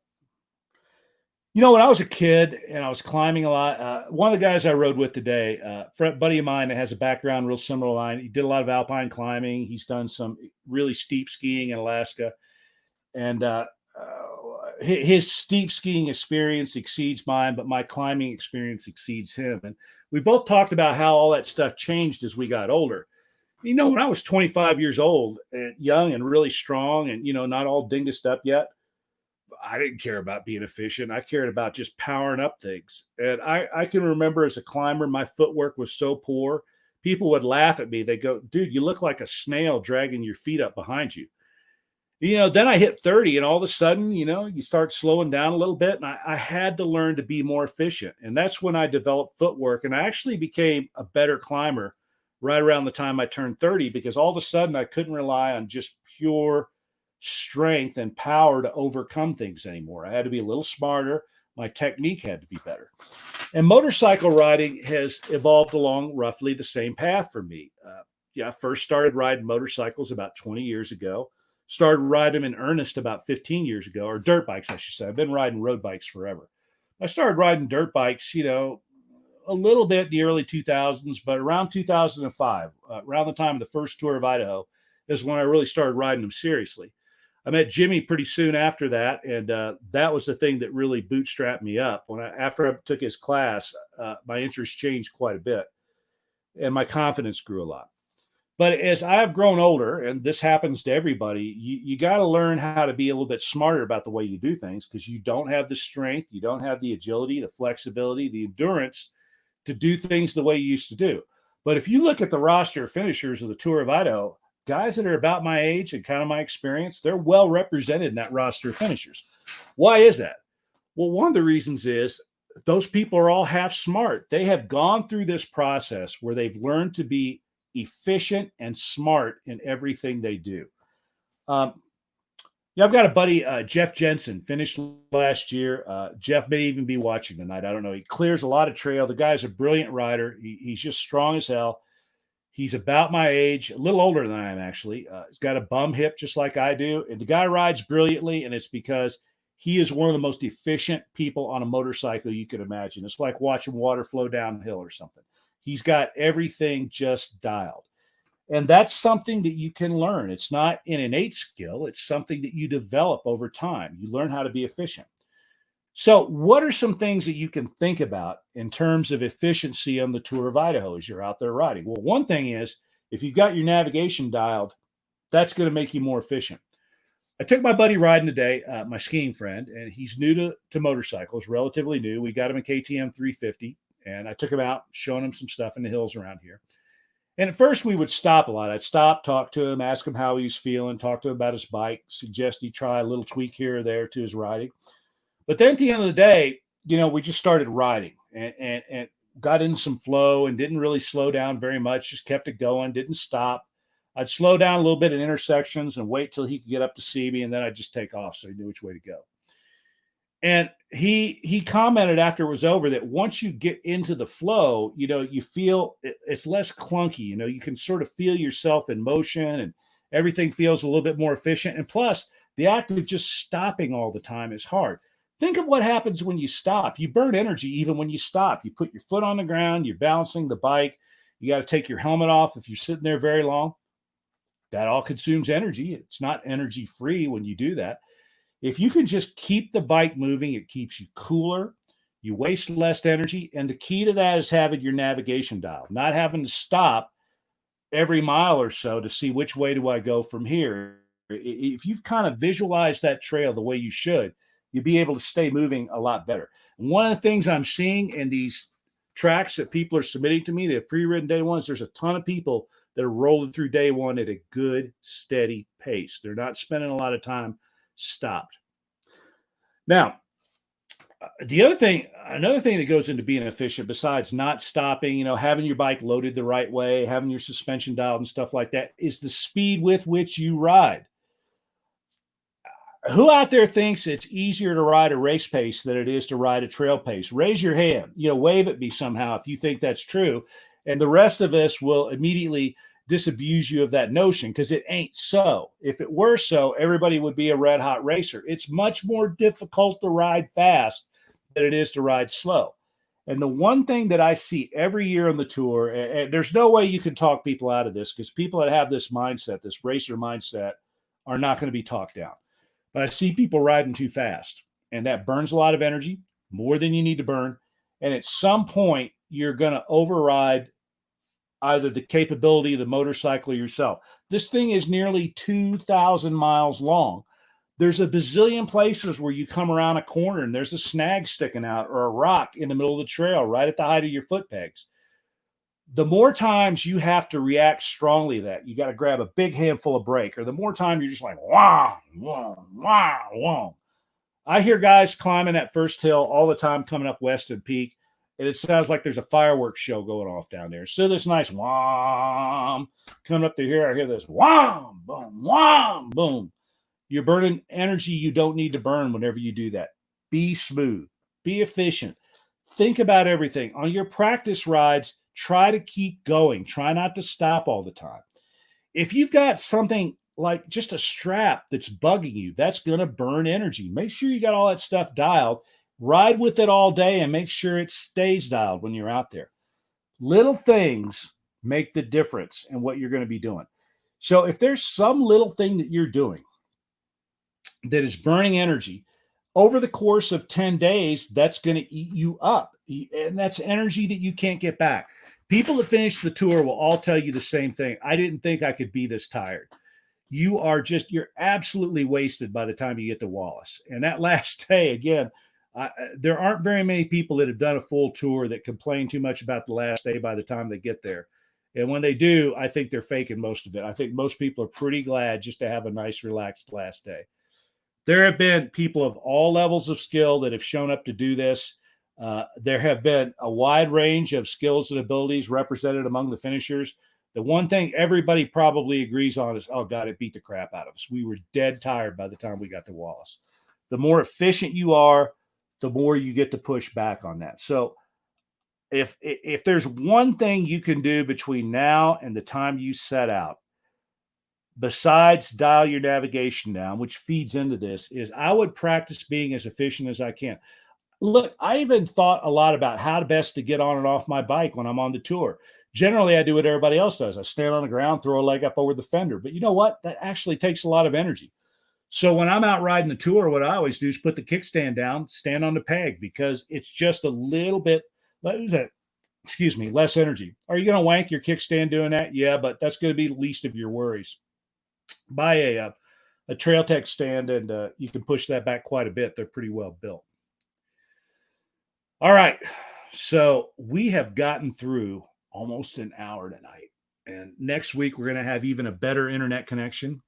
I was a kid and I was climbing a lot, one of the guys I rode with today, a buddy of mine that has a background real similar to mine, he did a lot of alpine climbing. He's done some really steep skiing in Alaska. And his steep skiing experience exceeds mine, but my climbing experience exceeds him. And we both talked about how all that stuff changed as we got older. When I was 25 years old and young and really strong and, not all dingus up yet, I didn't care about being efficient. I cared about just powering up things. And I can remember as a climber, my footwork was so poor. People would laugh at me. They go, dude, you look like a snail dragging your feet up behind you. Then I hit 30 and all of a sudden, you start slowing down a little bit. And I had to learn to be more efficient. And that's when I developed footwork. And I actually became a better climber right around the time I turned 30, because all of a sudden I couldn't rely on just pure strength and power to overcome things anymore. I had to be a little smarter. My technique had to be better. And motorcycle riding has evolved along roughly the same path for me. I first started riding motorcycles about 20 years ago. Started riding them in earnest about 15 years ago, or dirt bikes, I should say. I've been riding road bikes forever. I started riding dirt bikes, a little bit in the early 2000s, but around 2005, around the time of the first tour of Idaho, is when I really started riding them seriously. I met Jimmy pretty soon after that, and that was the thing that really bootstrapped me up. After I took his class, my interest changed quite a bit, and my confidence grew a lot. But as I have grown older, and this happens to everybody, you got to learn how to be a little bit smarter about the way you do things, because you don't have the strength, you don't have the agility, the flexibility, the endurance to do things the way you used to do. But if you look at the roster of finishers of the Tour of Idaho, guys that are about my age and kind of my experience, they're well represented in that roster of finishers. Why is that? Well, one of the reasons is those people are all half smart. They have gone through this process where they've learned to be efficient and smart in everything they do. I've got a buddy, Jeff Jensen, finished last year. Jeff may even be watching tonight. I don't know. He clears a lot of trail. The guy's a brilliant rider. He's just strong as hell. He's about my age, a little older than I am, actually. He's got a bum hip just like I do. And the guy rides brilliantly, and it's because he is one of the most efficient people on a motorcycle you could imagine. It's like watching water flow downhill or something. He's got everything just dialed. And that's something that you can learn. It's not an innate skill. It's something that you develop over time. You learn how to be efficient. So what are some things that you can think about in terms of efficiency on the Tour of Idaho as you're out there riding? Well, one thing is, if you've got your navigation dialed, that's going to make you more efficient. I took my buddy riding today, my skiing friend, and he's new to motorcycles, relatively new. We got him a KTM 350. And I took him out, showing him some stuff in the hills around here. And at first we would stop a lot. I'd stop, talk to him, ask him how he's feeling, talk to him about his bike, suggest he try a little tweak here or there to his riding. But then at the end of the day, we just started riding and got in some flow and didn't really slow down very much, just kept it going, didn't stop. I'd slow down a little bit in intersections and wait till he could get up to see me, and then I'd just take off so he knew which way to go. And he commented after it was over that once you get into the flow, you feel it's less clunky. You can sort of feel yourself in motion, and everything feels a little bit more efficient. And plus, the act of just stopping all the time is hard. Think of what happens when you stop. You burn energy even when you stop. You put your foot on the ground, you're balancing the bike. You got to take your helmet off if you're sitting there very long. That all consumes energy. It's not energy free when you do that. If you can just keep the bike moving, it keeps you cooler, you waste less energy. And the key to that is having your navigation dial, not having to stop every mile or so to see which way do I go from here. If you've kind of visualized that trail the way you should, you'll be able to stay moving a lot better. One of the things I'm seeing in these tracks that people are submitting to me, they have pre-ridden day ones, there's a ton of people that are rolling through day one at a good, steady pace. They're not spending a lot of time stopped. Now, another thing that goes into being efficient, besides not stopping, having your bike loaded the right way, having your suspension dialed and stuff like that, is the speed with which you ride. Who out there thinks it's easier to ride a race pace than it is to ride a trail pace? Raise your hand, wave at me somehow if you think that's true. And the rest of us will immediately disabuse you of that notion, because it ain't so. If it were so, everybody would be a red hot racer. It's much more difficult to ride fast than it is to ride slow. And the one thing that I see every year on the tour, and there's no way you can talk people out of this, because people that have this mindset, this racer mindset, are not going to be talked down. But I see people riding too fast. and that burns a lot of energy, more than you need to burn. And at some point, you're going to override either the capability of the motorcycle or yourself. This thing is nearly 2,000 miles long. There's a bazillion places where you come around a corner and there's a snag sticking out or a rock in the middle of the trail right at the height of your foot pegs. The more times you have to react strongly to that, you got to grab a big handful of brake, or the more time you're just like, wow, wow, wow, wow. I hear guys climbing that first hill all the time coming up Weston Peak, and it sounds like there's a fireworks show going off down there. So this nice wham coming up to here. I hear this wham, boom, wham, boom. You're burning energy you don't need to burn whenever you do that. Be smooth, be efficient. Think about everything. On your practice rides, try to keep going. Try not to stop all the time. If you've got something like just a strap that's bugging you, that's going to burn energy. Make sure you got all that stuff dialed. Ride with it all day and make sure it stays dialed when you're out there. Little things make the difference in what you're going to be doing. So if there's some little thing that you're doing that is burning energy, over the course of 10 days, that's going to eat you up. And that's energy that you can't get back. People that finish the tour will all tell you the same thing. I didn't think I could be this tired. You're absolutely wasted by the time you get to Wallace. And that last day, again, there aren't very many people that have done a full tour that complain too much about the last day by the time they get there. And when they do, I think they're faking most of it. I think most people are pretty glad just to have a nice, relaxed last day. There have been people of all levels of skill that have shown up to do this. There have been a wide range of skills and abilities represented among the finishers. The one thing everybody probably agrees on is, oh, God, it beat the crap out of us. We were dead tired by the time we got to Wallace. The more efficient you are, the more you get to push back on that. So if there's one thing you can do between now and the time you set out, besides dial your navigation down, which feeds into this, is I would practice being as efficient as I can. Look, I even thought a lot about how best to get on and off my bike when I'm on the tour. Generally, I do what everybody else does. I stand on the ground, throw a leg up over the fender. But you know what? That actually takes a lot of energy. So when I'm out riding the tour, what I always do is put the kickstand down, stand on the peg, because it's just a little bit, less energy. Are you going to wank your kickstand doing that? Yeah, but that's going to be the least of your worries. Buy a Trail Tech stand, and you can push that back quite a bit. They're pretty well built. All right, so we have gotten through almost an hour tonight, and next week we're going to have even a better internet connection.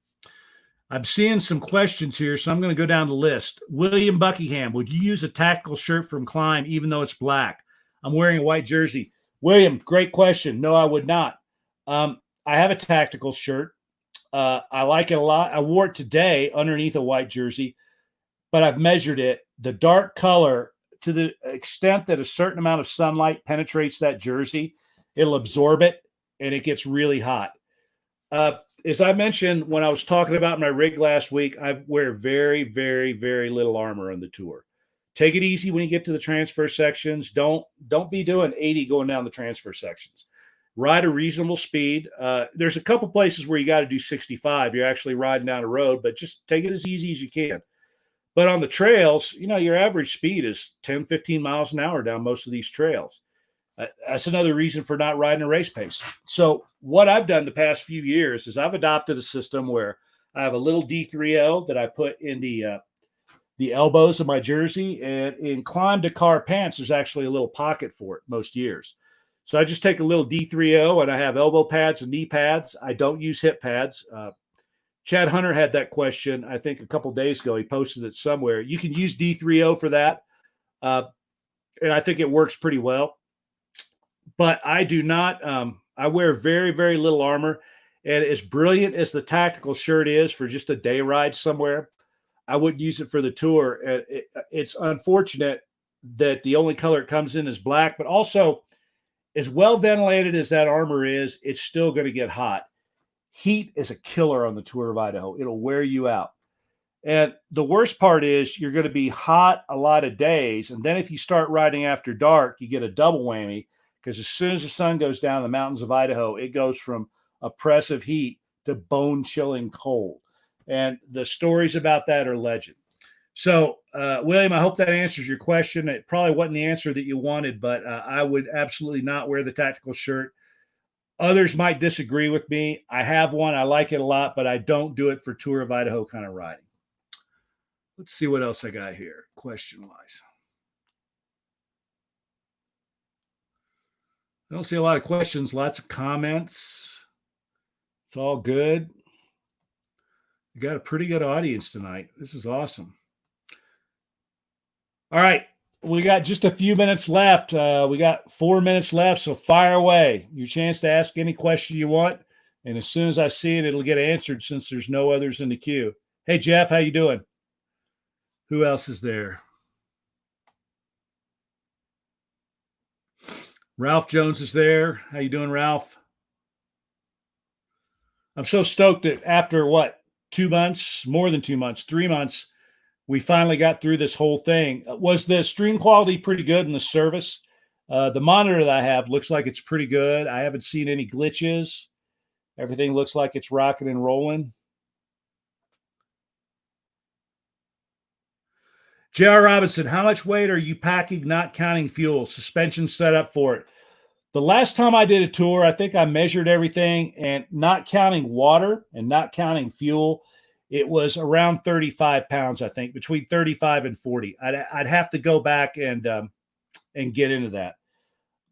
I'm seeing some questions here, so I'm going to go down the list. William Buckingham, would you use a tactical shirt from Climb even though it's black? I'm wearing a white jersey. William, great question. No, I would not. I have a tactical shirt. I like it a lot. I wore it today underneath a white jersey, but I've measured it. The dark color, to the extent that a certain amount of sunlight penetrates that jersey, it'll absorb it, and it gets really hot. As I mentioned when I was talking about my rig last week, I wear very, very, very little armor on the tour. Take it easy when you get to the transfer sections. Don't be doing 80 going down the transfer sections. Ride a reasonable speed. There's a couple places where you got to do 65. You're actually riding down a road, but just take it as easy as you can. But on the trails, your average speed is 10, 15 miles an hour down most of these trails. That's another reason for not riding a race pace. So what I've done the past few years is I've adopted a system where I have a little D3O that I put in the elbows of my jersey, and in Climb Dakar pants, there's actually a little pocket for it most years. So I just take a little D3O, and I have elbow pads and knee pads. I don't use hip pads. Chad Hunter had that question, I think, a couple days ago. He posted it somewhere. You can use D3O for that, and I think it works pretty well. But I do not. I wear very, very little armor, and as brilliant as the tactical shirt is for just a day ride somewhere, I wouldn't use it for the tour. It's unfortunate that the only color it comes in is black, but also, as well ventilated as that armor is, it's still going to get hot. Heat is a killer on the Tour of Idaho. It'll wear you out. And the worst part is you're going to be hot a lot of days. And then if you start riding after dark, you get a double whammy, because as soon as the sun goes down in the mountains of Idaho, it goes from oppressive heat to bone-chilling cold. And the stories about that are legend. So, William, I hope that answers your question. It probably wasn't the answer that you wanted, but I would absolutely not wear the tactical shirt. Others might disagree with me. I have one. I like it a lot, but I don't do it for Tour of Idaho kind of riding. Let's see what else I got here, question-wise. I don't see a lot of questions, lots of comments. It's all good. You got a pretty good audience tonight. This is awesome. All right. We got just a few minutes left. We got 4 minutes left, so fire away. Your chance to ask any question you want, and as soon as I see it, it'll get answered since there's no others in the queue. Hey, Jeff, how you doing? Who else is there? Ralph Jones is there. How you doing, Ralph? I'm so stoked that after, 2 months, more than 2 months, 3 months, we finally got through this whole thing. Was the stream quality pretty good in the service? The monitor that I have looks like it's pretty good. I haven't seen any glitches. Everything looks like it's rocking and rolling. J.R. Robinson, how much weight are you packing, not counting fuel? Suspension set up for it. The last time I did a tour, I think I measured everything, and not counting water and not counting fuel, it was around 35 pounds, I think, between 35 and 40. I'd have to go back and get into that.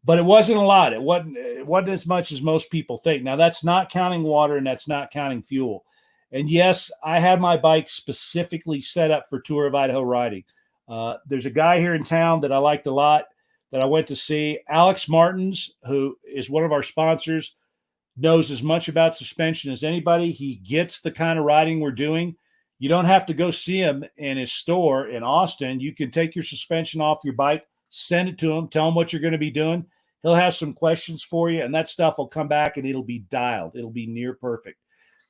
But it wasn't a lot. It wasn't as much as most people think. Now, that's not counting water and that's not counting fuel. And yes, I had my bike specifically set up for Tour of Idaho riding. There's a guy here in town that I liked a lot that I went to see. Alex Martins, who is one of our sponsors, knows as much about suspension as anybody. He gets the kind of riding we're doing. You don't have to go see him in his store in Austin. You can take your suspension off your bike, send it to him, tell him what you're going to be doing. He'll have some questions for you, and that stuff will come back and it'll be dialed. It'll be near perfect.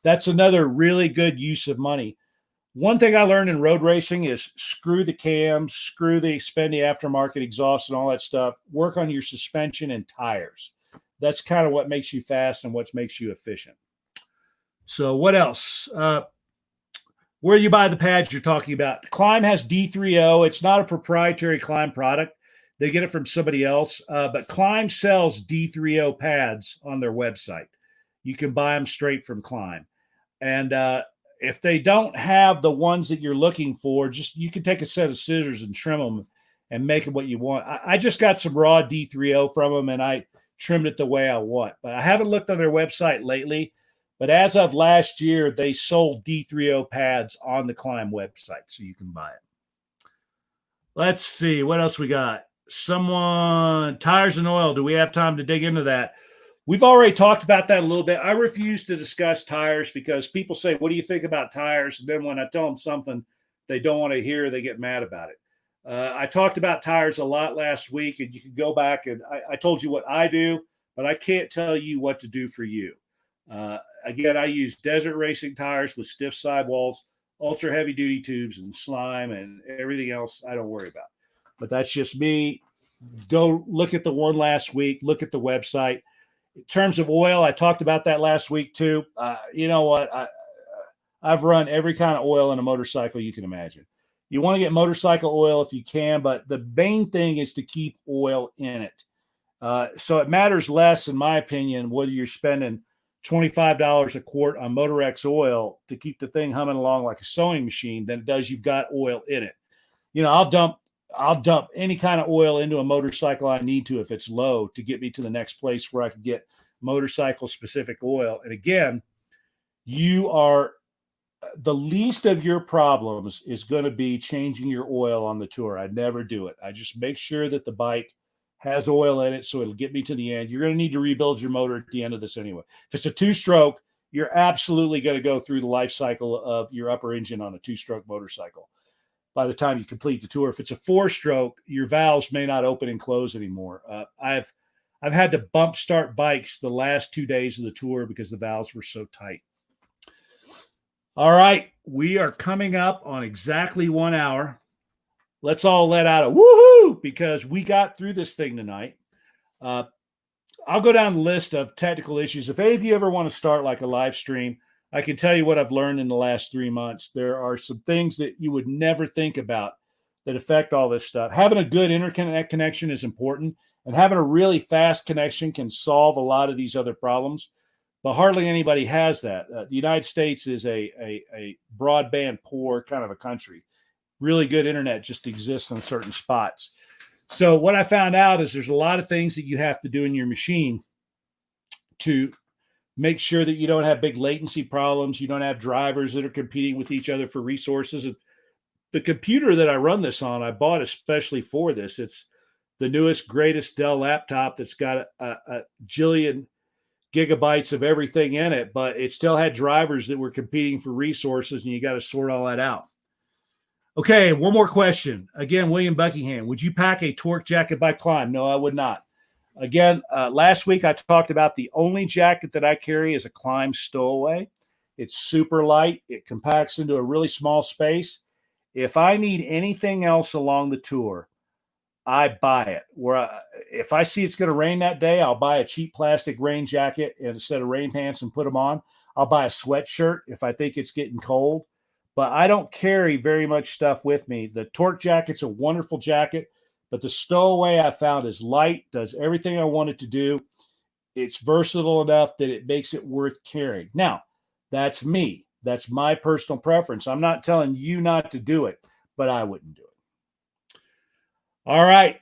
That's another really good use of money. One thing I learned in road racing is screw the cams, screw the Expendi aftermarket exhaust and all that stuff. Work on your suspension and tires. That's kind of what makes you fast and what makes you efficient. So what else? Where you buy the pads you're talking about. Climb has D3O. It's not a proprietary Climb product. They get it from somebody else. But Climb sells D3O pads on their website. You can buy them straight from Climb. And if they don't have the ones that you're looking for, you can take a set of scissors and trim them and make them what you want. I just got some raw D3O from them, and I trimmed it the way I want. But I haven't looked on their website lately. But as of last year, they sold D3O pads on the Climb website, so you can buy it. Let's see. What else we got? Tires and oil. Do we have time to dig into that? We've already talked about that a little bit. I refuse to discuss tires because people say, what do you think about tires? And then when I tell them something they don't want to hear, they get mad about it. I talked about tires a lot last week, and you can go back and I told you what I do, but I can't tell you what to do for you. Again, I use desert racing tires with stiff sidewalls, ultra heavy duty tubes, and slime and everything else I don't worry about. But that's just me. Go look at the one last week. Look at the website. In terms of oil, I talked about that last week too. You know what? I've run every kind of oil in a motorcycle you can imagine. You want to get motorcycle oil if you can, but the main thing is to keep oil in it. So it matters less, in my opinion, whether you're spending $25 a quart on Motorex oil to keep the thing humming along like a sewing machine than it does you've got oil in it. You know, I'll dump any kind of oil into a motorcycle I need to if it's low to get me to the next place where I can get motorcycle specific oil. And again, the least of your problems is going to be changing your oil on the tour. I never do it. I just make sure that the bike has oil in it so it'll get me to the end. You're going to need to rebuild your motor at the end of this anyway. If it's a two-stroke, you're absolutely going to go through the life cycle of your upper engine on a two-stroke motorcycle by the time you complete the tour. If it's a four-stroke, your valves may not open and close anymore. I've had to bump start bikes the last 2 days of the tour because the valves were so tight. All right, we are coming up on exactly 1 hour. Let's all let out a woohoo because we got through this thing tonight. I'll go down the list of technical issues. If any of you ever want to start like a live stream, I can tell you what I've learned in the last 3 months. There are some things that you would never think about that affect all this stuff. Having a good internet connection is important, and having a really fast connection can solve a lot of these other problems. But hardly anybody has that. The United States is a broadband poor kind of a country. Really good internet just exists in certain spots. So what I found out is there's a lot of things that you have to do in your machine to make sure that you don't have big latency problems. You don't have drivers that are competing with each other for resources. And the computer that I run this on, I bought especially for this. It's the newest, greatest Dell laptop that's got a jillion gigabytes of everything in it, but it still had drivers that were competing for resources, and you got to sort all that out. Okay, one more question. Again, William Buckingham, would you pack a torque jacket by Climb? No, I would not. Again, last week I talked about the only jacket that I carry is a Climb Stowaway. It's super light. It compacts into a really small space. If I need anything else along the tour, I buy it. If I see it's going to rain that day, I'll buy a cheap plastic rain jacket instead of rain pants and put them on. I'll buy a sweatshirt if I think it's getting cold. But I don't carry very much stuff with me. The torque jacket's a wonderful jacket, but the Stowaway I found is light, does everything I want it to do. It's versatile enough that it makes it worth carrying. Now, that's me. That's my personal preference. I'm not telling you not to do it, but I wouldn't do it. All right.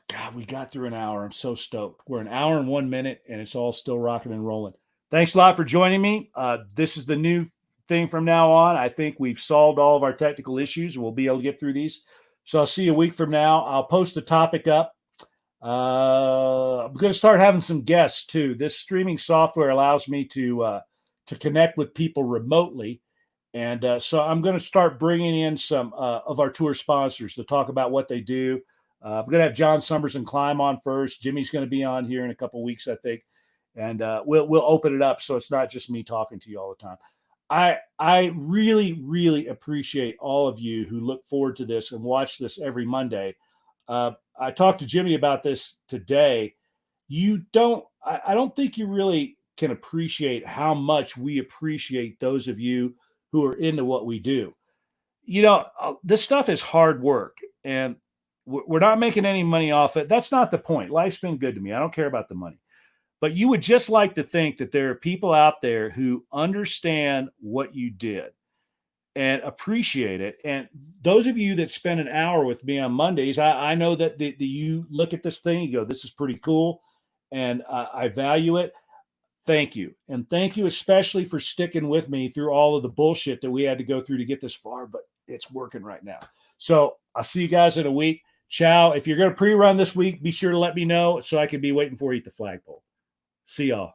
God, we got through an hour. I'm so stoked. We're an hour and 1 minute, and it's all still rocking and rolling. Thanks a lot for joining me. This is the new thing from now on. I think we've solved all of our technical issues. We'll be able to get through these. So I'll see you a week from now. I'll post a topic up. I'm going to start having some guests too. This streaming software allows me to connect with people remotely. And so I'm going to start bringing in some of our tour sponsors to talk about what they do. I'm going to have John Summers and Climb on first. Jimmy's going to be on here in a couple of weeks, I think. And we'll open it up so it's not just me talking to you all the time. I really, really appreciate all of you who look forward to this and watch this every Monday. I talked to Jimmy about this today. I don't think you really can appreciate how much we appreciate those of you who are into what we do. This stuff is hard work, and we're not making any money off it. That's not the point. Life's been good to me. I don't care about the money. But you would just like to think that there are people out there who understand what you did and appreciate it. And those of you that spend an hour with me on Mondays, I know that you look at this thing, you go, this is pretty cool, and I value it. Thank you. And thank you especially for sticking with me through all of the bullshit that we had to go through to get this far, but it's working right now. So I'll see you guys in a week. Ciao. If you're going to pre-run this week, be sure to let me know so I can be waiting for you at the flagpole. See y'all.